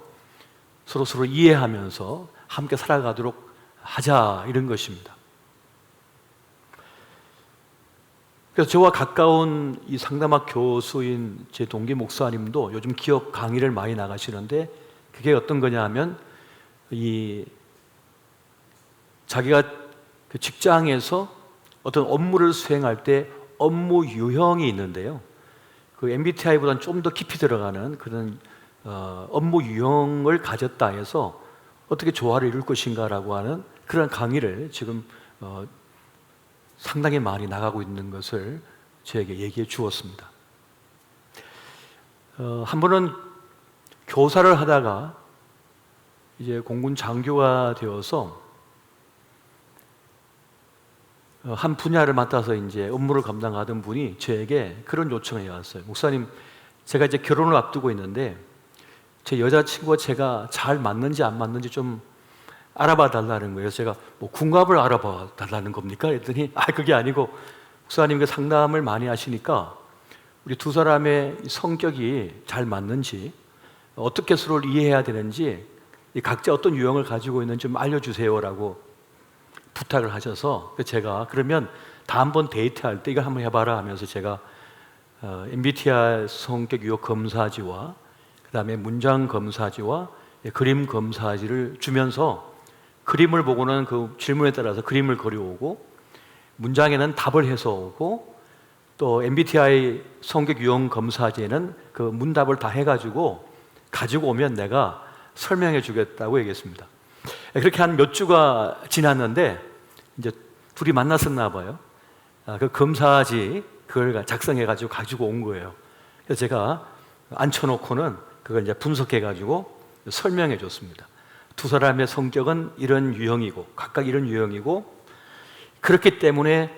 서로 이해하면서 함께 살아가도록 하자, 이런 것입니다. 그래서 저와 가까운 이 상담학 교수인 제 동기 목사님도 요즘 기업 강의를 많이 나가시는데, 그게 어떤 거냐 하면 자기가 그 직장에서 어떤 업무를 수행할 때 업무 유형이 있는데요, 그 MBTI보다는 좀 더 깊이 들어가는 그런 업무 유형을 가졌다 해서 어떻게 조화를 이룰 것인가라고 하는 그런 강의를 지금 상당히 많이 나가고 있는 것을 저에게 얘기해 주었습니다. 한 번은 교사를 하다가 이제 공군 장교가 되어서 한 분야를 맡아서 이제 업무를 감당하던 분이 저에게 그런 요청을 해왔어요. 목사님, 제가 이제 결혼을 앞두고 있는데 제 여자친구와 제가 잘 맞는지 안 맞는지 좀 알아봐 달라는 거예요. 제가 뭐 궁합을 알아봐 달라는 겁니까? 했더니 그게 아니고, 목사님 그 상담을 많이 하시니까 우리 두 사람의 성격이 잘 맞는지, 어떻게 서로를 이해해야 되는지, 각자 어떤 유형을 가지고 있는지 좀 알려주세요라고 부탁을 하셔서, 제가 그러면 다음번 데이트할 때 이걸 한번 해봐라 하면서 제가 MBTI 성격 유형 검사지와 그 다음에 문장 검사지와 그림 검사지를 주면서 그림을 보고는 그 질문에 따라서 그림을 그려오고, 문장에는 답을 해서 오고, 또 MBTI 성격 유형 검사지에는 그 문답을 다 해가지고 가지고 오면 내가 설명해 주겠다고 얘기했습니다. 그렇게 한 몇 주가 지났는데 이제 둘이 만났었나 봐요. 그 검사지 그걸 작성해가지고 가지고 온 거예요. 그래서 제가 앉혀놓고는 그걸 이제 분석해가지고 설명해 줬습니다. 두 사람의 성격은 이런 유형이고, 각각 이런 유형이고, 그렇기 때문에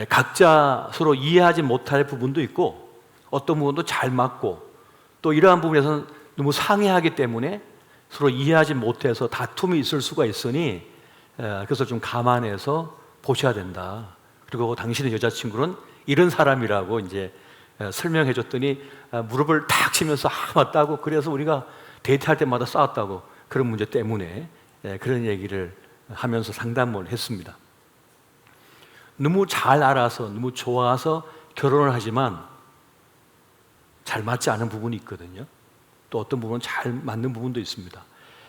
각자 서로 이해하지 못할 부분도 있고, 어떤 부분도 잘 맞고, 또 이러한 부분에서는 너무 상이하기 때문에 서로 이해하지 못해서 다툼이 있을 수가 있으니 그것을 좀 감안해서 보셔야 된다. 그리고 당신의 여자친구는 이런 사람이라고 이제 설명해 줬더니 무릎을 탁 치면서 맞다고, 그래서 우리가 데이트할 때마다 싸웠다고, 그런 문제 때문에 그런 얘기를 하면서 상담을 했습니다. 너무 잘 알아서 너무 좋아서 결혼을 하지만 잘 맞지 않은 부분이 있거든요. 또 어떤 부분은 잘 맞는 부분도 있습니다.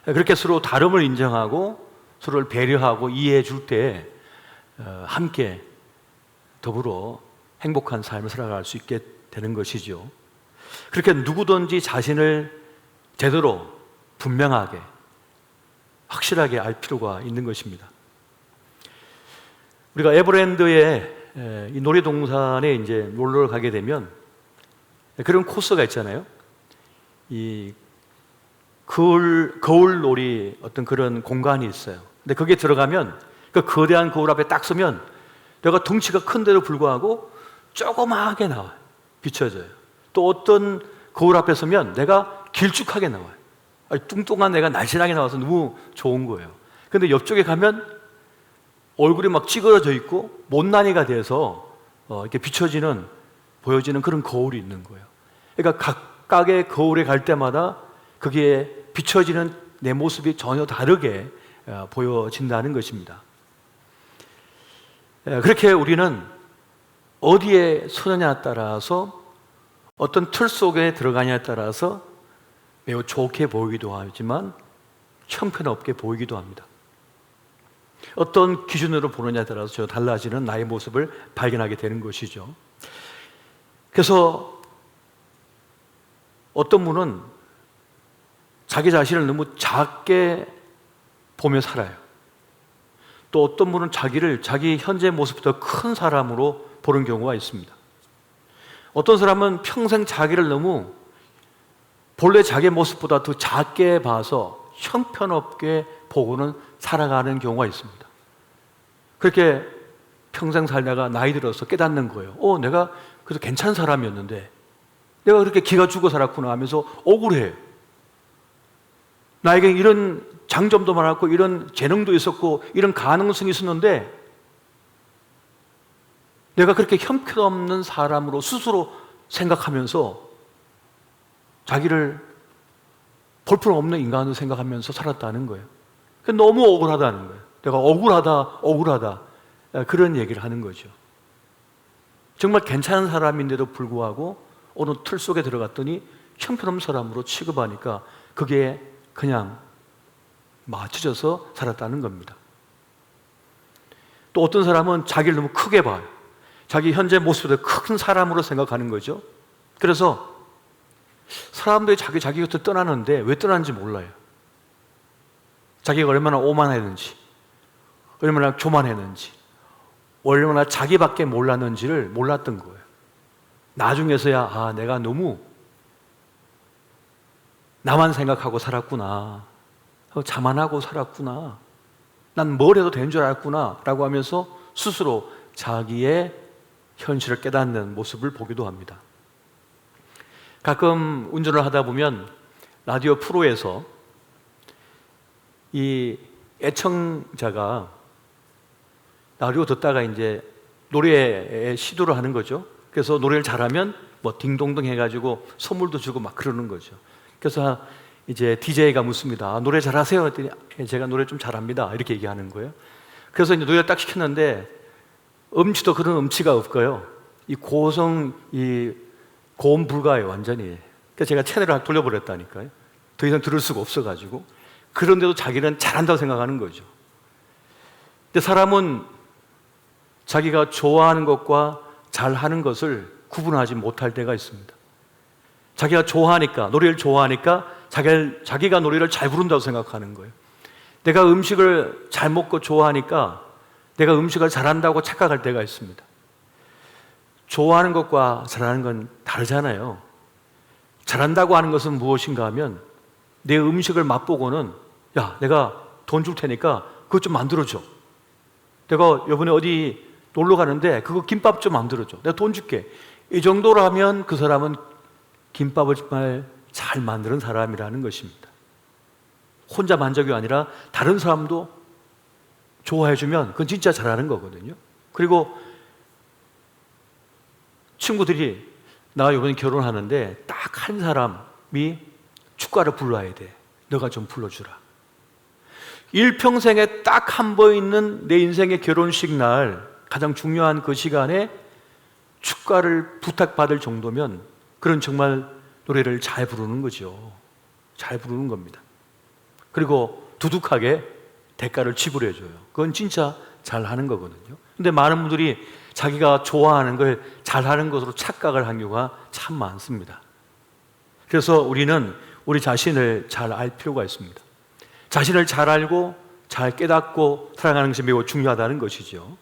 그렇게 서로 다름을 인정하고 서로를 배려하고 이해해 줄 때 함께 더불어 행복한 삶을 살아갈 수 있게 되는 것이죠. 그렇게 누구든지 자신을 제대로 분명하게 확실하게 알 필요가 있는 것입니다. 우리가 에버랜드의 이 놀이동산에 이제 놀러 가게 되면 그런 코스가 있잖아요. 이 거울 놀이 어떤 그런 공간이 있어요. 근데 거기에 들어가면 그 거대한 거울 앞에 딱 서면 내가 덩치가 큰데도 불구하고 조그마하게 나와요. 비춰져요. 또 어떤 거울 앞에 서면 내가 길쭉하게 나와요. 뚱뚱한 내가 날씬하게 나와서 너무 좋은 거예요. 근데 옆쪽에 가면 얼굴이 막 찌그러져 있고 못난이가 돼서 이렇게 보여지는 그런 거울이 있는 거예요. 그러니까 각각의 거울에 갈 때마다 그게 비춰지는 내 모습이 전혀 다르게 보여진다는 것입니다. 그렇게 우리는 어디에 서느냐에 따라서 어떤 틀 속에 들어가냐에 따라서 매우 좋게 보이기도 하지만 형편없게 보이기도 합니다. 어떤 기준으로 보느냐에 따라서 달라지는 나의 모습을 발견하게 되는 것이죠. 그래서 어떤 분은 자기 자신을 너무 작게 보며 살아요. 또 어떤 분은 자기 현재 모습보다 큰 사람으로 보는 경우가 있습니다. 어떤 사람은 평생 자기를 너무 본래 자기 모습보다 더 작게 봐서 형편없게 보고는 살아가는 경우가 있습니다. 그렇게 평생 살다가 나이 들어서 깨닫는 거예요. 내가 그래도 괜찮은 사람이었는데 내가 그렇게 기가 죽어 살았구나 하면서 억울해요. 나에게 이런 장점도 많았고 이런 재능도 있었고 이런 가능성이 있었는데 내가 그렇게 형편없는 사람으로 스스로 생각하면서 자기를 볼품없는 인간으로 생각하면서 살았다는 거예요. 너무 억울하다는 거예요. 내가 억울하다 그런 얘기를 하는 거죠. 정말 괜찮은 사람인데도 불구하고 어느 틀 속에 들어갔더니 형편없는 사람으로 취급하니까 그게 그냥 맞춰져서 살았다는 겁니다. 또 어떤 사람은 자기를 너무 크게 봐요. 자기 현재 모습보다 큰 사람으로 생각하는 거죠. 그래서 사람들이 자기 곁을 떠나는데 왜 떠나는지 몰라요. 자기가 얼마나 오만했는지, 얼마나 교만했는지, 얼마나 자기밖에 몰랐는지를 몰랐던 거예요. 나중에서야 내가 너무 나만 생각하고 살았구나, 자만하고 살았구나, 난 뭘 해도 되는 줄 알았구나 라고 하면서 스스로 자기의 현실을 깨닫는 모습을 보기도 합니다. 가끔 운전을 하다 보면 라디오 프로에서 이 애청자가 라디오 듣다가 이제 노래에 시도를 하는 거죠. 그래서 노래를 잘하면 뭐 딩동동 해가지고 선물도 주고 막 그러는 거죠. 그래서 이제 DJ가 묻습니다. 노래 잘하세요? 했더니 제가 노래 좀 잘합니다. 이렇게 얘기하는 거예요. 그래서 이제 노래를 딱 시켰는데 음치도 그런 음치가 없고요. 이 고음 불가예요, 완전히. 그래서 제가 채널을 돌려버렸다니까요. 더 이상 들을 수가 없어가지고. 그런데도 자기는 잘한다고 생각하는 거죠. 근데 사람은 자기가 좋아하는 것과 잘하는 것을 구분하지 못할 때가 있습니다. 자기가 좋아하니까, 노래를 좋아하니까 자기가 노래를 잘 부른다고 생각하는 거예요. 내가 음식을 잘 먹고 좋아하니까 내가 음식을 잘한다고 착각할 때가 있습니다. 좋아하는 것과 잘하는 건 다르잖아요. 잘한다고 하는 것은 무엇인가 하면 내 음식을 맛보고는 야, 내가 돈 줄 테니까 그것 좀 만들어줘. 내가 이번에 어디 놀러 가는데 그거 김밥 좀 만들어줘. 내가 돈 줄게. 이 정도라면 그 사람은 김밥을 정말 잘 만드는 사람이라는 것입니다. 혼자 만족이 아니라 다른 사람도 좋아해주면 그건 진짜 잘하는 거거든요. 그리고 친구들이 나 이번에 결혼하는데 딱 한 사람이 축가를 불러야 돼. 너가 좀 불러주라. 일평생에 딱 한 번 있는 내 인생의 결혼식 날 가장 중요한 그 시간에 축가를 부탁받을 정도면 그런 정말 노래를 잘 부르는 거죠. 잘 부르는 겁니다. 그리고 두둑하게 대가를 지불해줘요. 그건 진짜 잘하는 거거든요. 근데 많은 분들이 자기가 좋아하는 걸 잘하는 것으로 착각을 한 경우가 참 많습니다. 그래서 우리는 우리 자신을 잘 알 필요가 있습니다. 자신을 잘 알고 잘 깨닫고 살아가는 것이 매우 중요하다는 것이죠.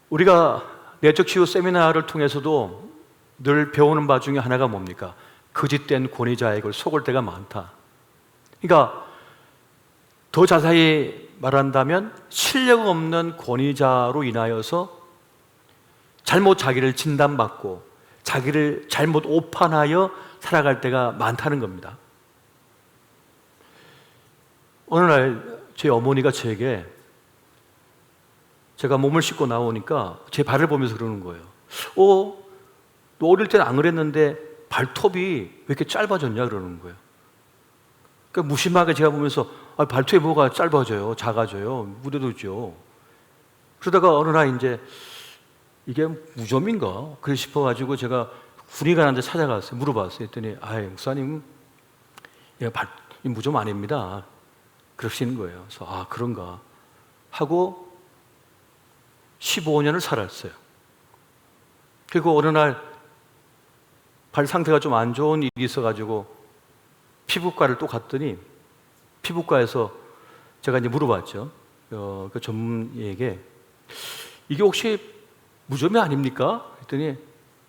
우리가 내적 치유 세미나를 통해서도 늘 배우는 바 중에 하나가 뭡니까? 거짓된 권위자에게 속을 때가 많다. 그러니까 더 자세히 말한다면 실력 없는 권위자로 인하여서 잘못 자기를 진단받고 자기를 잘못 오판하여 살아갈 때가 많다는 겁니다. 어느 날 제 어머니가 제게, 제가 몸을 씻고 나오니까 제 발을 보면서 그러는 거예요. 너 어릴 때는 안 그랬는데 발톱이 왜 이렇게 짧아졌냐 그러는 거예요. 그러니까 무심하게 제가 보면서 발톱이 뭐가 짧아져요, 작아져요, 무뎌도죠. 그러다가 어느 날 이제 이게 무좀인가 그래 싶어가지고 제가 군의관한테 찾아갔어요. 물어봤어요. 했더니 목사님, 이 무좀 아닙니다. 그러시는 거예요. 그래서 그런가 하고 15년을 살았어요. 그리고 어느 날 발 상태가 좀 안 좋은 일이 있어가지고 피부과를 또 갔더니 피부과에서 제가 이제 물어봤죠. 그 전문의에게 이게 혹시 무좀이 아닙니까? 했더니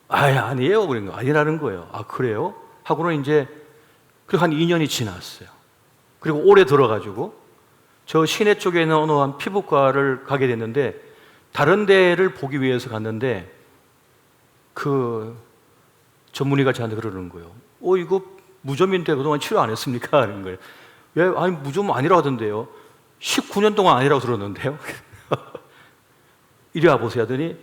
아니에요. 그런 거 아니라는 거예요. 그래요? 하고는 이제 한 2년이 지났어요. 그리고 올해 들어가지고 저 시내 쪽에 있는 어느 한 피부과를 가게 됐는데 다른 데를 보기 위해서 갔는데 그 전문의가 저한테 그러는 거예요. 이거 무좀인데 그동안 치료 안 했습니까? 하는 거예요. 왜? 무좀 아니라고 하던데요. 19년 동안 아니라고 들었는데요. 이리 와보세요 하더니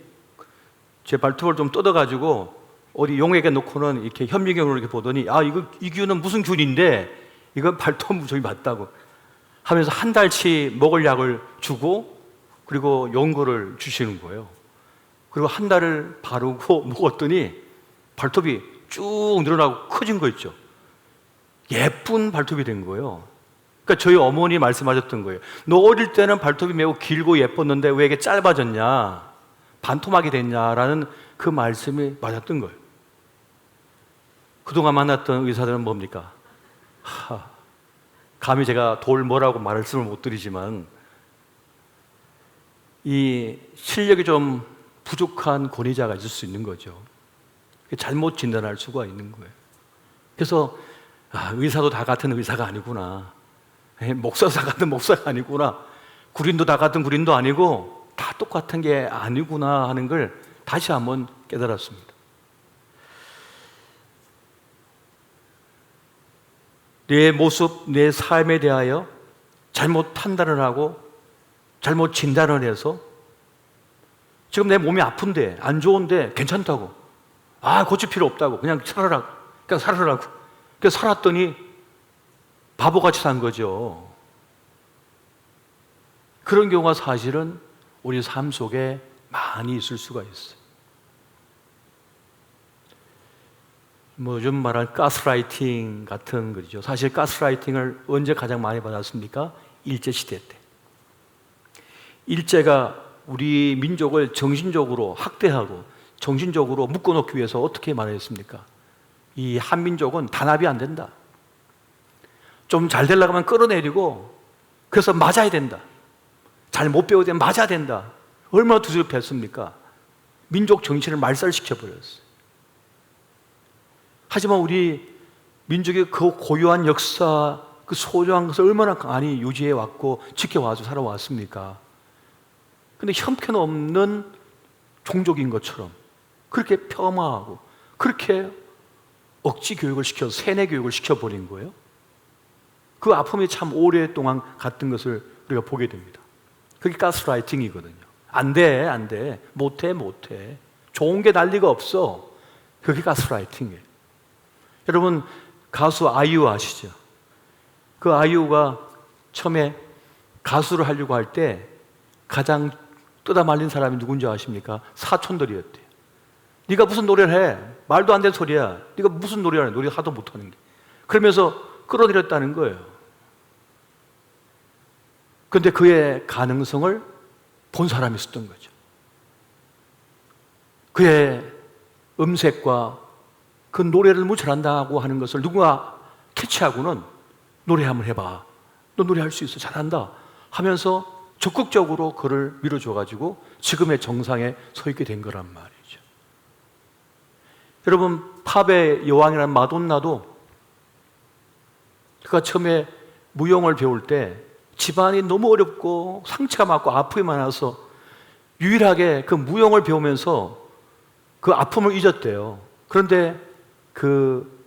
제 발톱을 좀 뜯어가지고 어디 용액에 놓고는 이렇게 현미경으로 이렇게 보더니 이 균은 무슨 균인데 이건 발톱 무좀이 맞다고 하면서 한 달치 먹을 약을 주고 그리고 연고를 주시는 거예요. 그리고 한 달을 바르고 먹었더니 발톱이 쭉 늘어나고 커진 거 있죠. 예쁜 발톱이 된 거예요. 그러니까 저희 어머니 말씀하셨던 거예요. 너 어릴 때는 발톱이 매우 길고 예뻤는데 왜 이게 짧아졌냐, 반토막이 됐냐라는 그 말씀이 맞았던 거예요. 그동안 만났던 의사들은 뭡니까? 감히 제가 뭐라고 말씀을 못 드리지만 이 실력이 좀 부족한 권위자가 있을 수 있는 거죠. 잘못 진단할 수가 있는 거예요. 그래서 의사도 다 같은 의사가 아니구나, 목사도 다 같은 목사가 아니구나, 구린도 다 같은 구린도 아니고 다 똑같은 게 아니구나 하는 걸 다시 한번 깨달았습니다. 내 모습, 내 삶에 대하여 잘못 판단을 하고 잘못 진단을 해서 지금 내 몸이 아픈데 안 좋은데 괜찮다고, 고칠 필요 없다고 그냥 살아라고 그냥 살았더니 바보같이 산 거죠. 그런 경우가 사실은 우리 삶 속에 많이 있을 수가 있어요. 요즘 말하는 가스라이팅 같은 거죠. 사실 가스라이팅을 언제 가장 많이 받았습니까? 일제시대 때. 일제가 우리 민족을 정신적으로 학대하고 정신적으로 묶어놓기 위해서 어떻게 말했습니까? 이 한민족은 단합이 안 된다. 좀 잘 되려고 하면 끌어내리고 그래서 맞아야 된다. 잘 못 배우면 맞아야 된다. 얼마나 두드렸습니까? 민족 정신을 말살시켜버렸어요. 하지만 우리 민족의 그 고유한 역사, 그 소중한 것을 얼마나 많이 유지해 왔고 지켜와서 살아왔습니까? 근데 형편없는 종족인 것처럼 그렇게 폄하하고 그렇게 억지 교육을 시켜서 세뇌 교육을 시켜버린 거예요. 그 아픔이 참 오랫동안 갔던 것을 우리가 보게 됩니다. 그게 가스라이팅이거든요. 안 돼. 못해. 좋은 게 난리가 없어. 그게 가스라이팅이에요. 여러분, 가수 아이유 아시죠? 그 아이유가 처음에 가수를 하려고 할 때 가장 뜯어 말린 사람이 누군지 아십니까? 사촌들이었대요. 네가 무슨 노래를 해? 말도 안 되는 소리야. 네가 무슨 노래를 해? 노래 하도 못하는 게. 그러면서 끌어들였다는 거예요. 그런데 그의 가능성을 본 사람이 있었던 거죠. 그의 음색과 그 노래를 너무 잘한다고 하는 것을 누가 캐치하고는 노래 한번 해봐. 너 노래할 수 있어. 잘한다. 하면서 적극적으로 그를 밀어줘가지고 지금의 정상에 서 있게 된 거란 말이죠. 여러분, 팝의 여왕이라는 마돈나도 그가 처음에 무용을 배울 때 집안이 너무 어렵고 상처가 많고 아픔이 많아서 유일하게 그 무용을 배우면서 그 아픔을 잊었대요. 그런데 그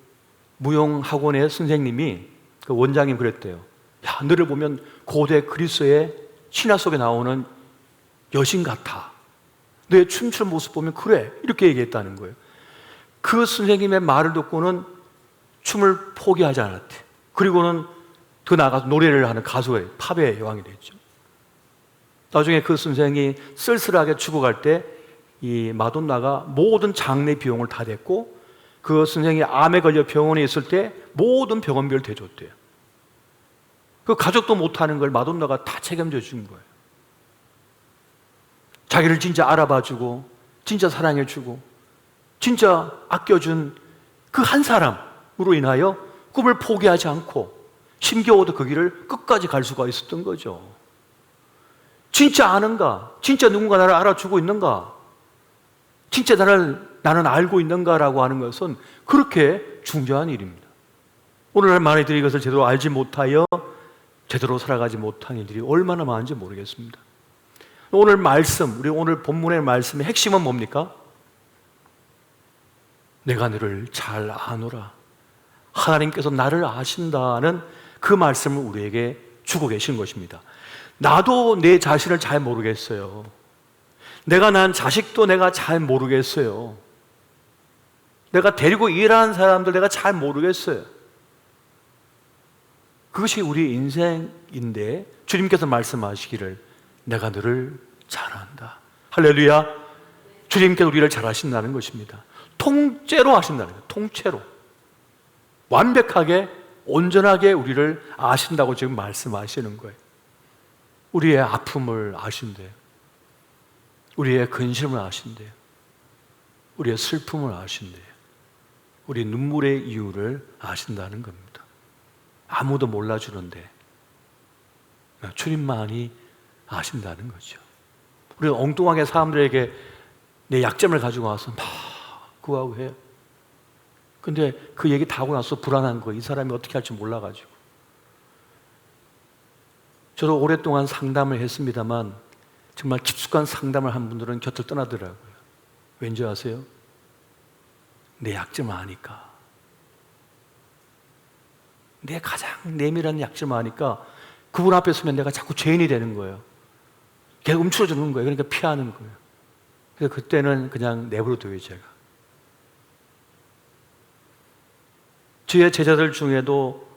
무용학원의 선생님이, 그 원장님 그랬대요. 야, 너를 보면 고대 그리스의 신화 속에 나오는 여신 같아. 너의 춤추는 모습 보면 그래. 이렇게 얘기했다는 거예요. 그 선생님의 말을 듣고는 춤을 포기하지 않았대. 그리고는 더 나아가서 노래를 하는 가수의 팝의 여왕이 됐죠. 나중에 그 선생이 쓸쓸하게 죽어갈 때 이 마돈나가 모든 장례 비용을 다 냈고, 그 선생이 암에 걸려 병원에 있을 때 모든 병원비를 대줬대요. 그 가족도 못하는 걸 마돈나가 다 책임져 준 거예요. 자기를 진짜 알아봐주고 진짜 사랑해주고 진짜 아껴준 그 한 사람으로 인하여 꿈을 포기하지 않고 힘겨워도 그 길을 끝까지 갈 수가 있었던 거죠. 진짜 아는가? 진짜 누군가 나를 알아주고 있는가? 진짜 나는 알고 있는가라고 하는 것은 그렇게 중요한 일입니다. 오늘날 많이들 이것을 제대로 알지 못하여 제대로 살아가지 못한 일들이 얼마나 많은지 모르겠습니다. 오늘 말씀, 우리 오늘 본문의 말씀의 핵심은 뭡니까? 내가 너를 잘 아노라. 하나님께서 나를 아신다는 그 말씀을 우리에게 주고 계신 것입니다. 나도 내 자신을 잘 모르겠어요. 내가 낳은 자식도 내가 잘 모르겠어요. 내가 데리고 일하는 사람들 내가 잘 모르겠어요. 그것이 우리 인생인데 주님께서 말씀하시기를 내가 너를 잘 안다. 할렐루야. 주님께서 우리를 잘 아신다는 것입니다. 통째로 아신다는 거예요. 통째로. 완벽하게 온전하게 우리를 아신다고 지금 말씀하시는 거예요. 우리의 아픔을 아신대요. 우리의 근심을 아신대요. 우리의 슬픔을 아신대요. 우리 눈물의 이유를 아신다는 겁니다. 아무도 몰라주는데 주님만이 아신다는 거죠. 우리는 엉뚱하게 사람들에게 내 약점을 가지고 와서 막 구하고 해요. 근데 그 얘기 다 하고 나서 불안한 거예요. 이 사람이 어떻게 할지 몰라가지고. 저도 오랫동안 상담을 했습니다만 정말 깊숙한 상담을 한 분들은 곁을 떠나더라고요. 왠지 아세요? 내 약점을 아니까. 내 가장 내밀한 약점을 아니까 그분 앞에 서면 내가 자꾸 죄인이 되는 거예요. 걔가 움츠러주는 거예요. 그러니까 피하는 거예요. 그래서 그때는 그냥 내버려둬요, 제가. 주의 제자들 중에도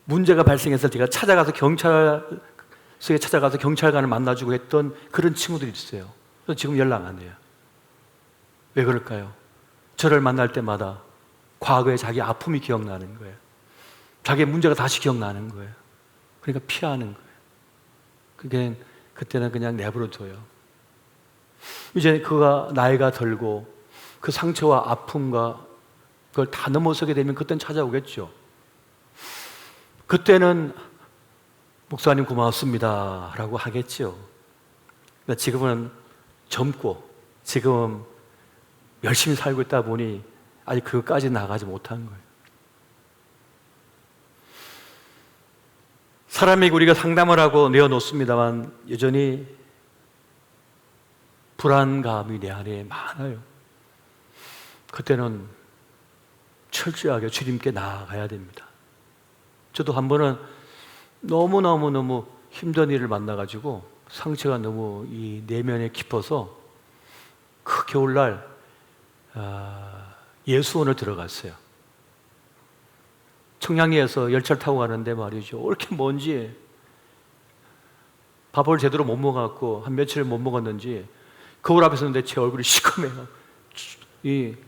문제가 발생했을 때 제가 찾아가서 경찰서에 찾아가서 경찰관을 만나주고 했던 그런 친구들이 있어요. 그래서 지금 연락 안 해요. 왜 그럴까요? 저를 만날 때마다 과거에 자기 아픔이 기억나는 거예요. 자기의 문제가 다시 기억나는 거예요. 그러니까 피하는 거예요. 그게 그때는 그냥 내버려둬요. 이제 그가 나이가 들고 그 상처와 아픔과 그걸 다 넘어서게 되면 그때는 찾아오겠죠. 그때는 목사님 고맙습니다 라고 하겠죠. 그러니까 지금은 젊고 지금 열심히 살고 있다 보니 아직 그것까지 나가지 못한 거예요. 사람이 우리가 상담을 하고 내어놓습니다만 여전히 불안감이 내 안에 많아요. 그때는 철저하게 주님께 나아가야 됩니다. 저도 한 번은 너무 힘든 일을 만나가지고 상처가 너무 이 내면에 깊어서 그 겨울날 예수원을 들어갔어요. 청량리에서 열차를 타고 가는데 말이죠. 왜 이렇게 먼지 밥을 제대로 못 먹었고 한 며칠을 못 먹었는지 거울 앞에 서는데 제 얼굴이 시커매요.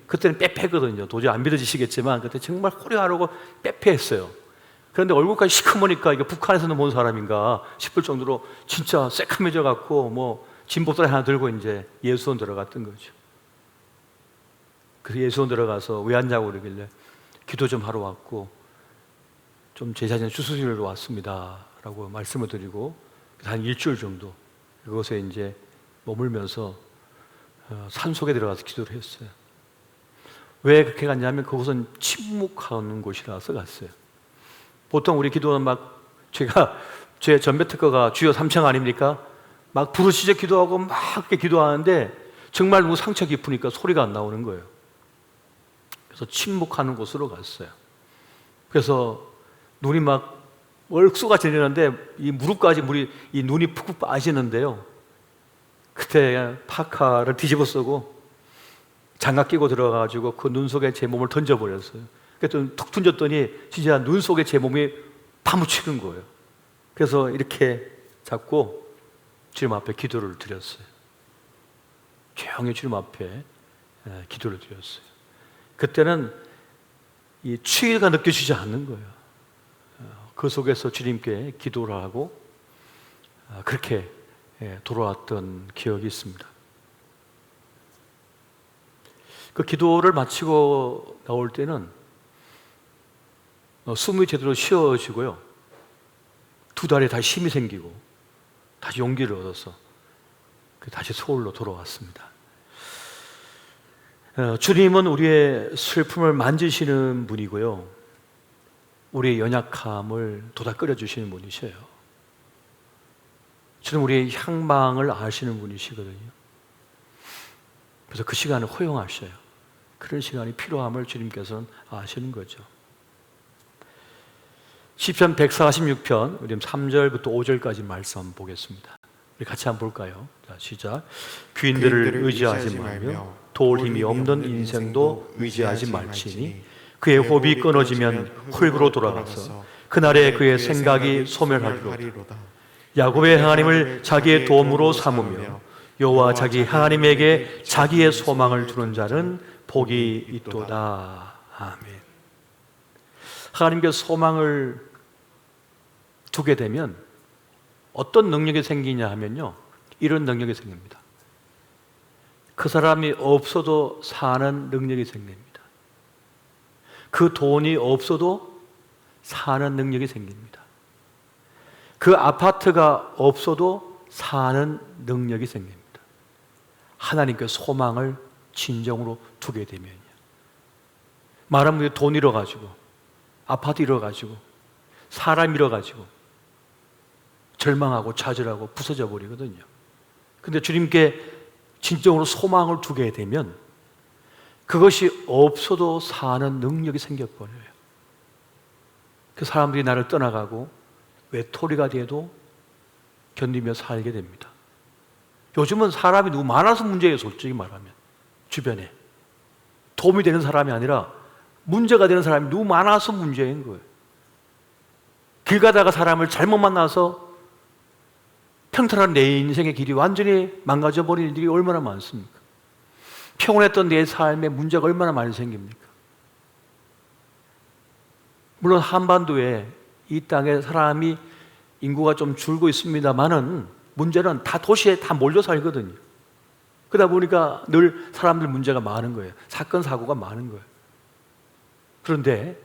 그때는 빼빼거든요. 도저히 안 믿어지시겠지만 그때 정말 호려하고 빼빼했어요. 그런데 얼굴까지 시커머니까 이게 북한에서는 본 사람인가 싶을 정도로 진짜 새카매져 갖고 뭐 진보따리 하나 들고 이제 예수원 들어갔던 거죠. 그래서 예수원 들어가서 왜 왔냐고 그러길래 기도 좀 하러 왔고 좀 제 자신을 주소지로 왔습니다 라고 말씀을 드리고 한 일주일 정도 그곳에 이제 머물면서 산속에 들어가서 기도를 했어요. 왜 그렇게 갔냐면 그곳은 침묵하는 곳이라서 갔어요. 보통 우리 기도는 막 제가 제 전배 특허가 주여 삼청 아닙니까? 막 부르짖어 기도하고 막 이렇게 기도하는데 정말 너무 상처 깊으니까 소리가 안 나오는 거예요. 그래서 침묵하는 곳으로 갔어요. 그래서 눈이 막 얼쑥가 지리는데 이 무릎까지 물이, 이 눈이 푹푹 빠지는데요. 그때 파카를 뒤집어 쓰고 장갑 끼고 들어가가지고 그 눈 속에 제 몸을 던져버렸어요. 그랬더니 툭 던졌더니 진짜 눈 속에 제 몸이 파묻히는 거예요. 그래서 이렇게 잡고 주님 앞에 기도를 드렸어요. 조용히 주님 앞에 기도를 드렸어요. 그때는 이 추위가 느껴지지 않는 거예요. 그 속에서 주님께 기도를 하고 그렇게 돌아왔던 기억이 있습니다. 그 기도를 마치고 나올 때는 숨이 제대로 쉬어지고요. 두 다리에 다시 힘이 생기고 다시 용기를 얻어서 다시 서울로 돌아왔습니다. 주님은 우리의 슬픔을 만지시는 분이고요. 우리의 연약함을 도닥거려 주시는 분이셔요. 주님 우리의 향방을 아시는 분이시거든요. 그래서 그 시간을 허용하셔요. 그런 시간이 필요함을 주님께서는 아시는 거죠. 시편 146편 우리 3절부터 5절까지 말씀 한번 보겠습니다. 우리 같이 한번 볼까요? 자, 시작. 귀인들을 의지하지 말며 도울 힘이 없는 인생도 의지하지 말지니 그의 호흡이 끊어지면 흙으로 돌아가서 그날에 그의 생각이 소멸하리로다. 야곱의 하나님을 자기의 도움으로 삼으며 여호와 자기 하나님에게 자기의 소망을 두는 자는 복이 있도다. 아멘. 하나님께 소망을 두게 되면 어떤 능력이 생기냐 하면요, 이런 능력이 생깁니다. 그 사람이 없어도 사는 능력이 생깁니다. 그 돈이 없어도 사는 능력이 생깁니다. 그 아파트가 없어도 사는 능력이 생깁니다. 하나님께 소망을 진정으로 두게 되면요. 말하면 돈 잃어가지고, 아파트 잃어가지고, 사람 잃어가지고 절망하고 좌절하고 부서져 버리거든요. 근데 주님께 진정으로 소망을 두게 되면 그것이 없어도 사는 능력이 생겨버려요. 그 사람들이 나를 떠나가고 외톨이가 돼도 견디며 살게 됩니다. 요즘은 사람이 너무 많아서 문제예요. 솔직히 말하면 주변에 도움이 되는 사람이 아니라 문제가 되는 사람이 너무 많아서 문제인 거예요. 길 가다가 사람을 잘못 만나서 평탄한 내 인생의 길이 완전히 망가져버린 일들이 얼마나 많습니까? 평온했던 내 삶에 문제가 얼마나 많이 생깁니까? 물론 한반도에 이 땅에 사람이 인구가 좀 줄고 있습니다만은 문제는 다 도시에 다 몰려 살거든요. 그러다 보니까 늘 사람들 문제가 많은 거예요. 사건 사고가 많은 거예요. 그런데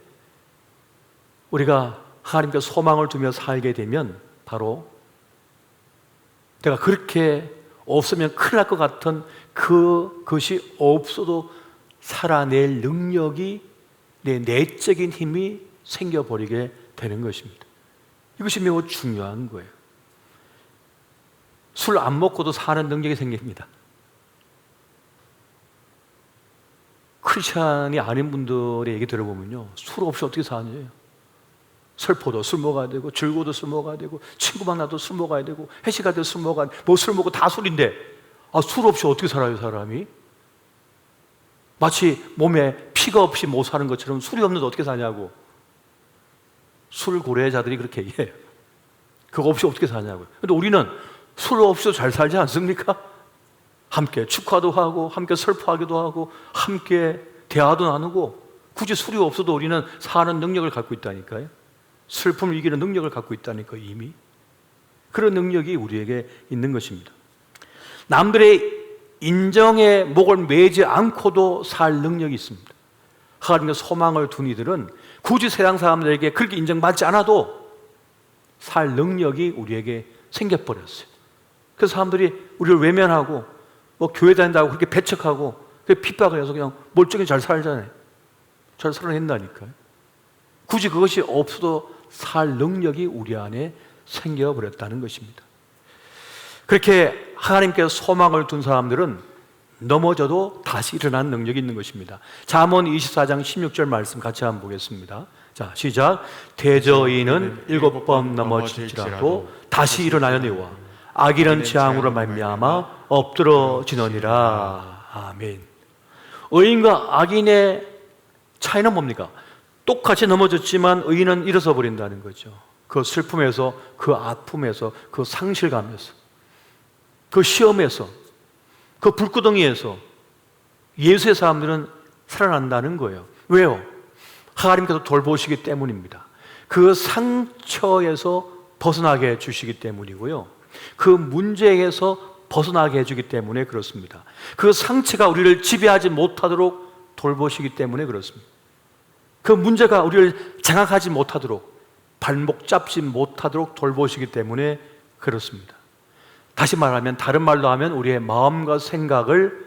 우리가 하나님께 소망을 두며 살게 되면 바로 내가 그렇게 없으면 큰일 날 것 같은 그것이 없어도 살아낼 능력이 내 내적인 힘이 생겨버리게 되는 것입니다. 이것이 매우 중요한 거예요. 술 안 먹고도 사는 능력이 생깁니다. 크리스찬이 아닌 분들의 얘기 들어보면요, 술 없이 어떻게 사느냐. 슬퍼도 술 먹어야 되고, 즐거워도 술 먹어야 되고, 친구 만나도 술 먹어야 되고, 회식할 때 술 먹어야 되고, 뭐 술 먹고 다 술인데, 술 없이 어떻게 살아요, 사람이? 마치 몸에 피가 없이 못 사는 것처럼 술이 없는데 어떻게 사냐고. 술 고래자들이 그렇게 얘기해요. 그거 없이 어떻게 사냐고요. 근데 우리는 술 없이도 잘 살지 않습니까? 함께 축하도 하고, 함께 슬퍼하기도 하고, 함께 대화도 나누고, 굳이 술이 없어도 우리는 사는 능력을 갖고 있다니까요. 슬픔을 이기는 능력을 갖고 있다니까 이미. 그런 능력이 우리에게 있는 것입니다. 남들의 인정에 목을 매지 않고도 살 능력이 있습니다. 하나님의 소망을 둔 이들은 굳이 세상 사람들에게 그렇게 인정받지 않아도 살 능력이 우리에게 생겨버렸어요. 그래서 사람들이 우리를 외면하고 뭐 교회 다닌다고 그렇게 배척하고 핍박을 해서 그냥 멀쩡히 잘 살잖아요. 잘 살아낸다니까요. 굳이 그것이 없어도 살 능력이 우리 안에 생겨버렸다는 것입니다. 그렇게 하나님께 소망을 둔 사람들은 넘어져도 다시 일어나는 능력이 있는 것입니다. 잠언 24장 16절 말씀 같이 한번 보겠습니다. 자, 시작. 대저인은 7번 넘어질지라도 다시 일어나여 내와 악인은 재앙으로 말미암아 엎드러지느니라. 아멘. 의인과 악인의 차이는 뭡니까? 똑같이 넘어졌지만 의인은 일어서 버린다는 거죠. 그 슬픔에서, 그 아픔에서, 그 상실감에서, 그 시험에서, 그 불구덩이에서 예수의 사람들은 살아난다는 거예요. 왜요? 하나님께서 돌보시기 때문입니다. 그 상처에서 벗어나게 해주시기 때문이고요. 그 문제에서 벗어나게 해주기 때문에 그렇습니다. 그 상처가 우리를 지배하지 못하도록 돌보시기 때문에 그렇습니다. 그 문제가 우리를 장악하지 못하도록, 발목 잡지 못하도록 돌보시기 때문에 그렇습니다. 다시 말하면, 다른 말로 하면 우리의 마음과 생각을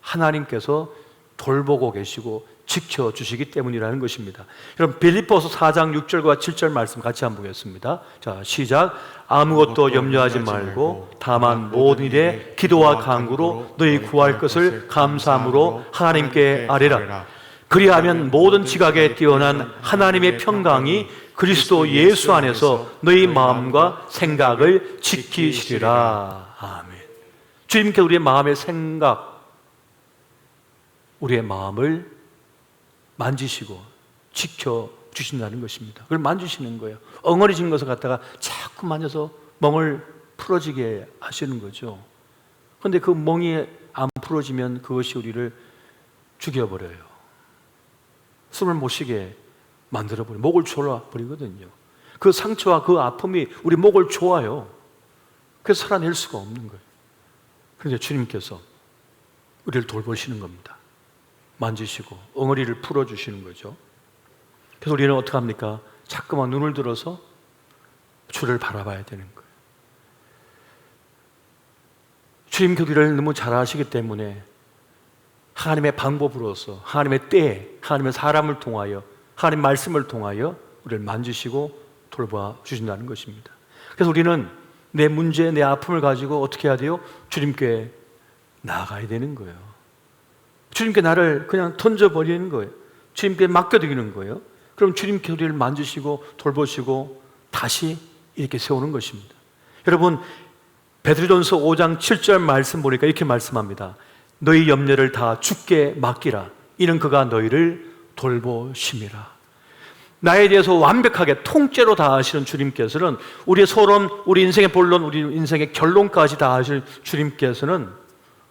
하나님께서 돌보고 계시고 지켜주시기 때문이라는 것입니다. 여러분, 빌립보서 4장 6절과 7절 말씀 같이 한번 보겠습니다. 자, 시작. 아무것도 염려하지 말고 다만 모든 일에 기도와 간구로 너희 구할 것을 감사함으로 하나님께 아뢰라. 그리하면 모든 지각에 뛰어난 하나님의 평강이 그리스도 예수 안에서 너희 마음과 생각을 지키시리라. 아멘. 주님께 우리의 마음의 생각, 우리의 마음을 만지시고 지켜주신다는 것입니다. 그걸 만지시는 거예요. 엉어리진 것을 갖다가 자꾸 만져서 멍을 풀어지게 하시는 거죠. 그런데 그 멍이 안 풀어지면 그것이 우리를 죽여버려요. 숨을 못 쉬게 만들어버려요. 목을 졸라버리거든요. 그 상처와 그 아픔이 우리 목을 조아요. 그래서 살아낼 수가 없는 거예요. 그런데 주님께서 우리를 돌보시는 겁니다. 만지시고 엉어리를 풀어주시는 거죠. 그래서 우리는 어떻게 합니까? 자꾸만 눈을 들어서 주를 바라봐야 되는 거예요. 주님 우리를 너무 잘 아시기 때문에 하나님의 방법으로서, 하나님의 때에, 하나님의 사람을 통하여, 하나님 말씀을 통하여 우리를 만지시고 돌봐 주신다는 것입니다. 그래서 우리는 내 문제, 내 아픔을 가지고 어떻게 해야 돼요? 주님께 나아가야 되는 거예요. 주님께 나를 그냥 던져버리는 거예요. 주님께 맡겨드리는 거예요. 그럼 주님께 우리를 만지시고 돌보시고 다시 이렇게 세우는 것입니다. 여러분, 베드로전서 5장 7절 말씀 보니까 이렇게 말씀합니다. 너희 염려를 다 주께 맡기라. 이는 그가 너희를 돌보심이라. 나에 대해서 완벽하게 통째로 다 아시는 주님께서는, 우리의 소론, 우리 인생의 본론, 우리 인생의 결론까지 다 아실 주님께서는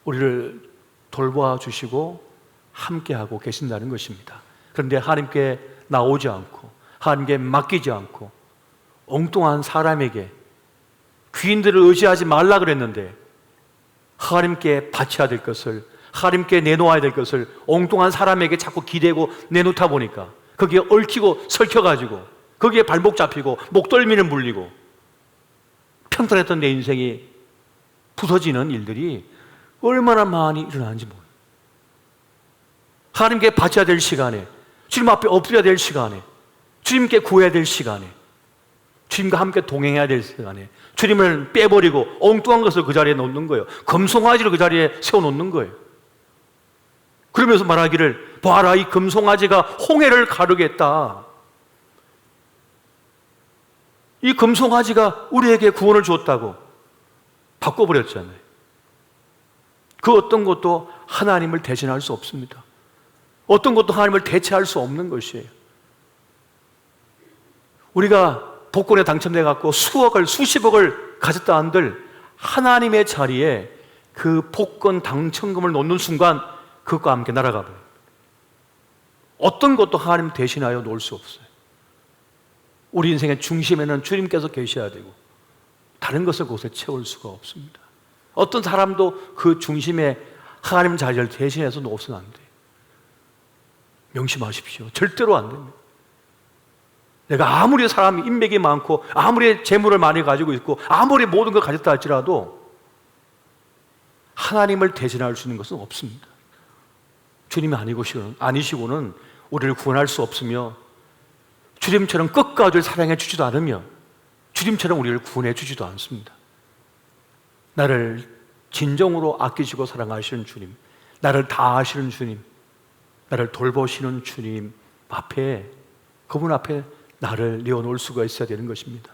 우리를 돌보아 주시고 함께하고 계신다는 것입니다. 그런데 하나님께 나오지 않고, 하나님께 맡기지 않고 엉뚱한 사람에게, 귀인들을 의지하지 말라 그랬는데 하나님께 바쳐야 될 것을, 하나님께 내놓아야 될 것을 엉뚱한 사람에게 자꾸 기대고 내놓다 보니까 거기에 얽히고 설켜가지고 거기에 발목 잡히고 목덜미를 물리고 평탄했던 내 인생이 부서지는 일들이 얼마나 많이 일어나는지 모르겠어요. 하나님께 바쳐야 될 시간에, 주님 앞에 엎드려야 될 시간에, 주님께 구해야 될 시간에, 주님과 함께 동행해야 될 시간에 주님을 빼버리고 엉뚱한 것을 그 자리에 놓는 거예요. 금송아지를 그 자리에 세워놓는 거예요. 그러면서 말하기를, 봐라, 이 금송아지가 홍해를 가르겠다. 이 금송아지가 우리에게 구원을 줬다고 바꿔버렸잖아요. 그 어떤 것도 하나님을 대신할 수 없습니다. 어떤 것도 하나님을 대체할 수 없는 것이에요. 우리가 복권에 당첨돼 갖고 수억을, 수십억을 가졌다 한들 하나님의 자리에 그 복권 당첨금을 놓는 순간 그것과 함께 날아가 버려요. 어떤 것도 하나님 대신하여 놓을 수 없어요. 우리 인생의 중심에는 주님께서 계셔야 되고 다른 것을 그곳에 채울 수가 없습니다. 어떤 사람도 그 중심에 하나님 자리를 대신해서 놓으면 안 돼요. 명심하십시오. 절대로 안 됩니다. 내가 아무리 사람이 인맥이 많고 아무리 재물을 많이 가지고 있고 아무리 모든 걸 가졌다 할지라도 하나님을 대신할 수 있는 것은 없습니다. 주님이 아니시고는 우리를 구원할 수 없으며 주님처럼 끝까지 사랑해 주지도 않으며 주님처럼 우리를 구원해 주지도 않습니다. 나를 진정으로 아끼시고 사랑하시는 주님, 나를 다 아시는 주님, 나를 돌보시는 주님 앞에, 그분 앞에 나를 내어놓을 수가 있어야 되는 것입니다.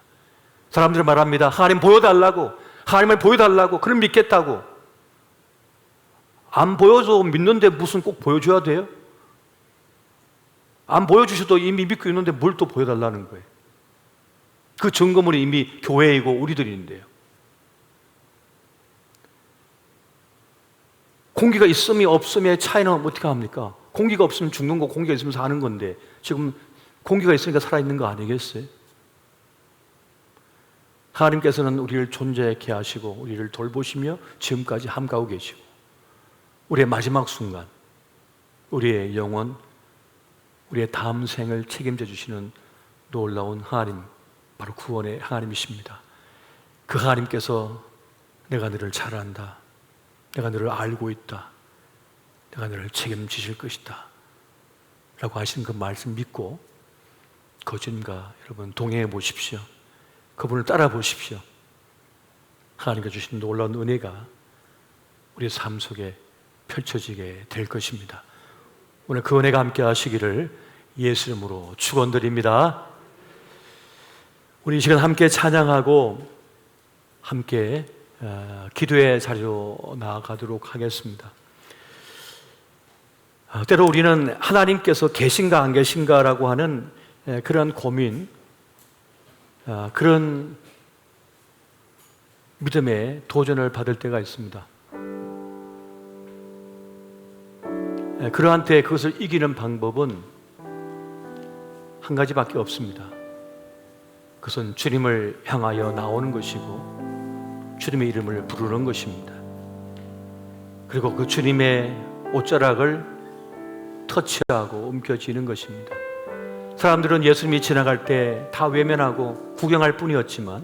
사람들은 말합니다. 하나님 보여달라고, 하나님을 보여달라고, 그럼 믿겠다고. 안 보여줘 믿는데 무슨 꼭 보여줘야 돼요? 안 보여주셔도 이미 믿고 있는데 뭘 또 보여달라는 거예요. 그 증거물이 이미 교회이고 우리들인데요. 공기가 있음이 없음의 차이는 어떻게 합니까? 공기가 없으면 죽는 거, 공기가 있으면 사는 건데 지금 공기가 있으니까 살아있는 거 아니겠어요? 하나님께서는 우리를 존재케 하시고 우리를 돌보시며 지금까지 함께하고 계시고 우리의 마지막 순간, 우리의 영혼, 우리의 다음 생을 책임져 주시는 놀라운 하나님, 바로 구원의 하나님이십니다. 그 하나님께서 내가 너를 잘 안다, 내가 너를 알고 있다, 내가 너를 책임지실 것이다 라고 하시는 그 말씀 믿고 그 주님과 여러분 동행해 보십시오. 그분을 따라 보십시오. 하나님께 주신 놀라운 은혜가 우리 삶 속에 펼쳐지게 될 것입니다. 오늘 그 은혜가 함께 하시기를 예수 이름으로 축원드립니다. 우리 이 시간 함께 찬양하고 함께 기도의 자리로 나아가도록 하겠습니다. 때로 우리는 하나님께서 계신가 안 계신가라고 하는 그런 고민, 그런 믿음에 도전을 받을 때가 있습니다. 그러한 때 그것을 이기는 방법은 한 가지밖에 없습니다. 그것은 주님을 향하여 나오는 것이고 주님의 이름을 부르는 것입니다. 그리고 그 주님의 옷자락을 터치하고 움켜쥐는 것입니다. 사람들은 예수님이 지나갈 때 다 외면하고 구경할 뿐이었지만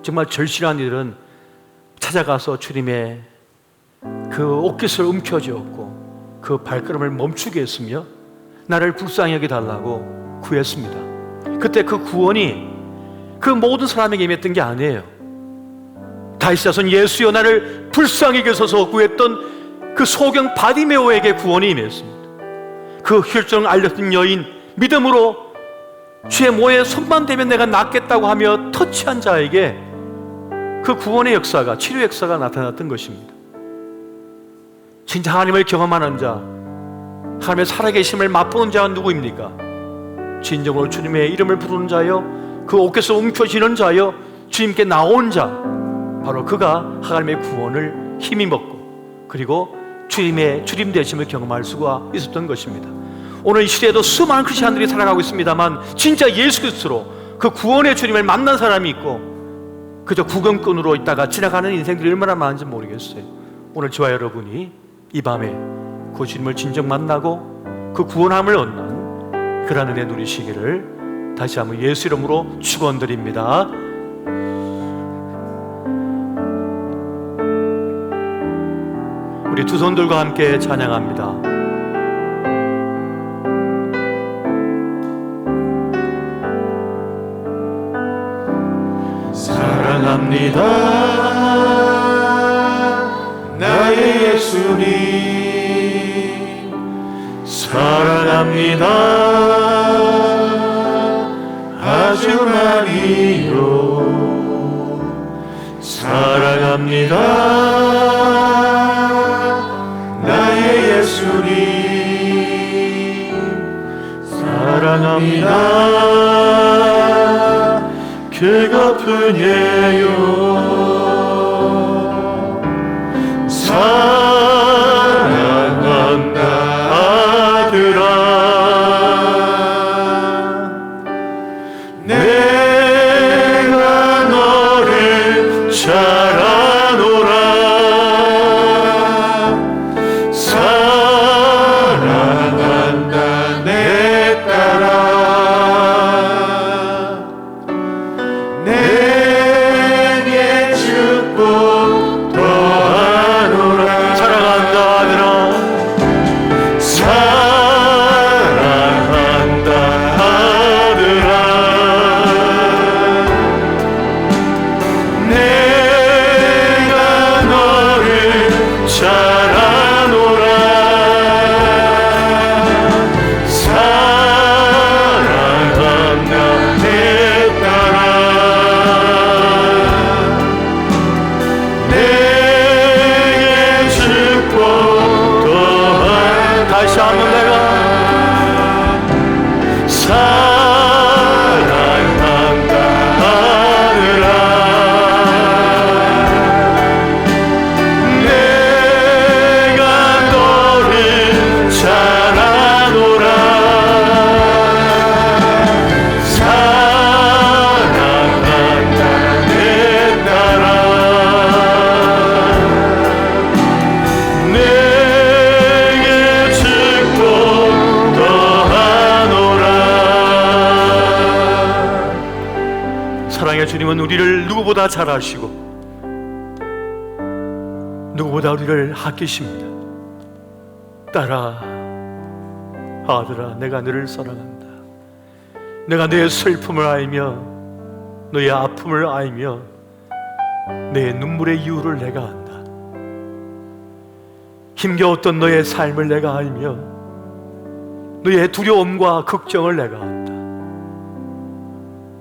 정말 절실한 이들은 찾아가서 주님의 그 옷깃을 움켜쥐었고 그 발걸음을 멈추게 했으며 나를 불쌍히 여겨달라고 구했습니다. 그때 그 구원이 그 모든 사람에게 임했던 게 아니에요. 다윗 자손 예수여 나를 불쌍히 여겨소서 구했던 그 소경 바디메오에게 구원이 임했습니다. 그 혈증을 알렸던 여인, 믿음으로 주의 모에 손만 대면 내가 낫겠다고 하며 터치한 자에게 그 구원의 역사가, 치료 역사가 나타났던 것입니다. 진짜 하나님을 경험하는 자, 하나님의 살아계심을 맛보는 자가 누구입니까? 진정으로 주님의 이름을 부르는 자여, 그 옷에서 움켜쥐는 자여, 주님께 나온 자, 바로 그가 하나님의 구원을 힘입었고 그리고 주님의 주님 되심을 경험할 수가 있었던 것입니다. 오늘 이 시대에도 수많은 크리스찬들이 살아가고 있습니다만 진짜 예수 그리스도로 그 구원의 주님을 만난 사람이 있고 그저 구경꾼으로 있다가 지나가는 인생들이 얼마나 많은지 모르겠어요. 오늘 저와 여러분이 이 밤에 그 주님을 진정 만나고 그 구원함을 얻는 그런 은혜 누리시기를 다시 한번 예수 이름으로 축원드립니다. 우리 두 손 들고 함께 찬양합니다. 사랑합니다 나의 예수님, 사랑합니다 아주 많이요, 사랑합니다 나의 예수님, 사랑합니다 그것뿐이에요. 사랑한다 아들아, 내가 너를 잘 아노라. 사랑한다 내 딸아, 내게 주님은 우리를 누구보다 잘 아시고 누구보다 우리를 아끼십니다. 딸아, 아들아, 내가 너를 사랑한다. 내가 너의 슬픔을 알며 너의 아픔을 알며 내 눈물의 이유를 내가 안다. 힘겨웠던 너의 삶을 내가 알며 너의 두려움과 걱정을 내가 안다.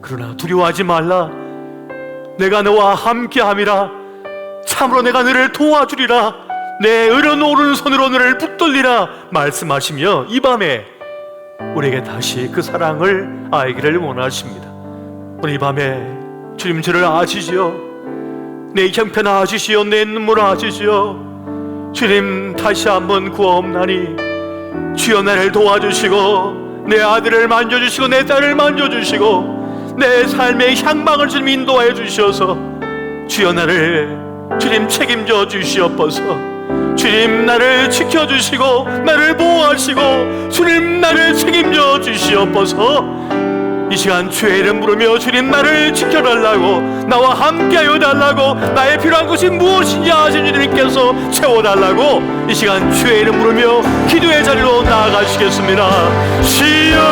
그러나 두려워하지 말라. 내가 너와 함께함이라. 참으로 내가 너를 도와주리라. 내 의로운 오른손으로 너를 붙들리라 말씀하시며 이 밤에 우리에게 다시 그 사랑을 알기를 원하십니다. 오늘 이 밤에 주님 저를 아시지요? 내 형편 아시지요? 내 눈물 아시지요? 주님 다시 한번 구하옵나니 주여 나를 도와주시고 내 아들을 만져주시고 내 딸을 만져주시고 내 삶의 향방을 주님 인도하여 주셔서 주여 나를 주님 책임져 주시옵소서. 주님 나를 지켜주시고 나를 보호하시고 주님 나를 책임져 주시옵소서. 이 시간 주의 이름 부르며 주님 나를 지켜달라고, 나와 함께하여 달라고, 나의 필요한 것이 무엇인지 아신 주님께서 채워달라고 이 시간 주의 이름 부르며 기도의 자리로 나아가시겠습니다. 주여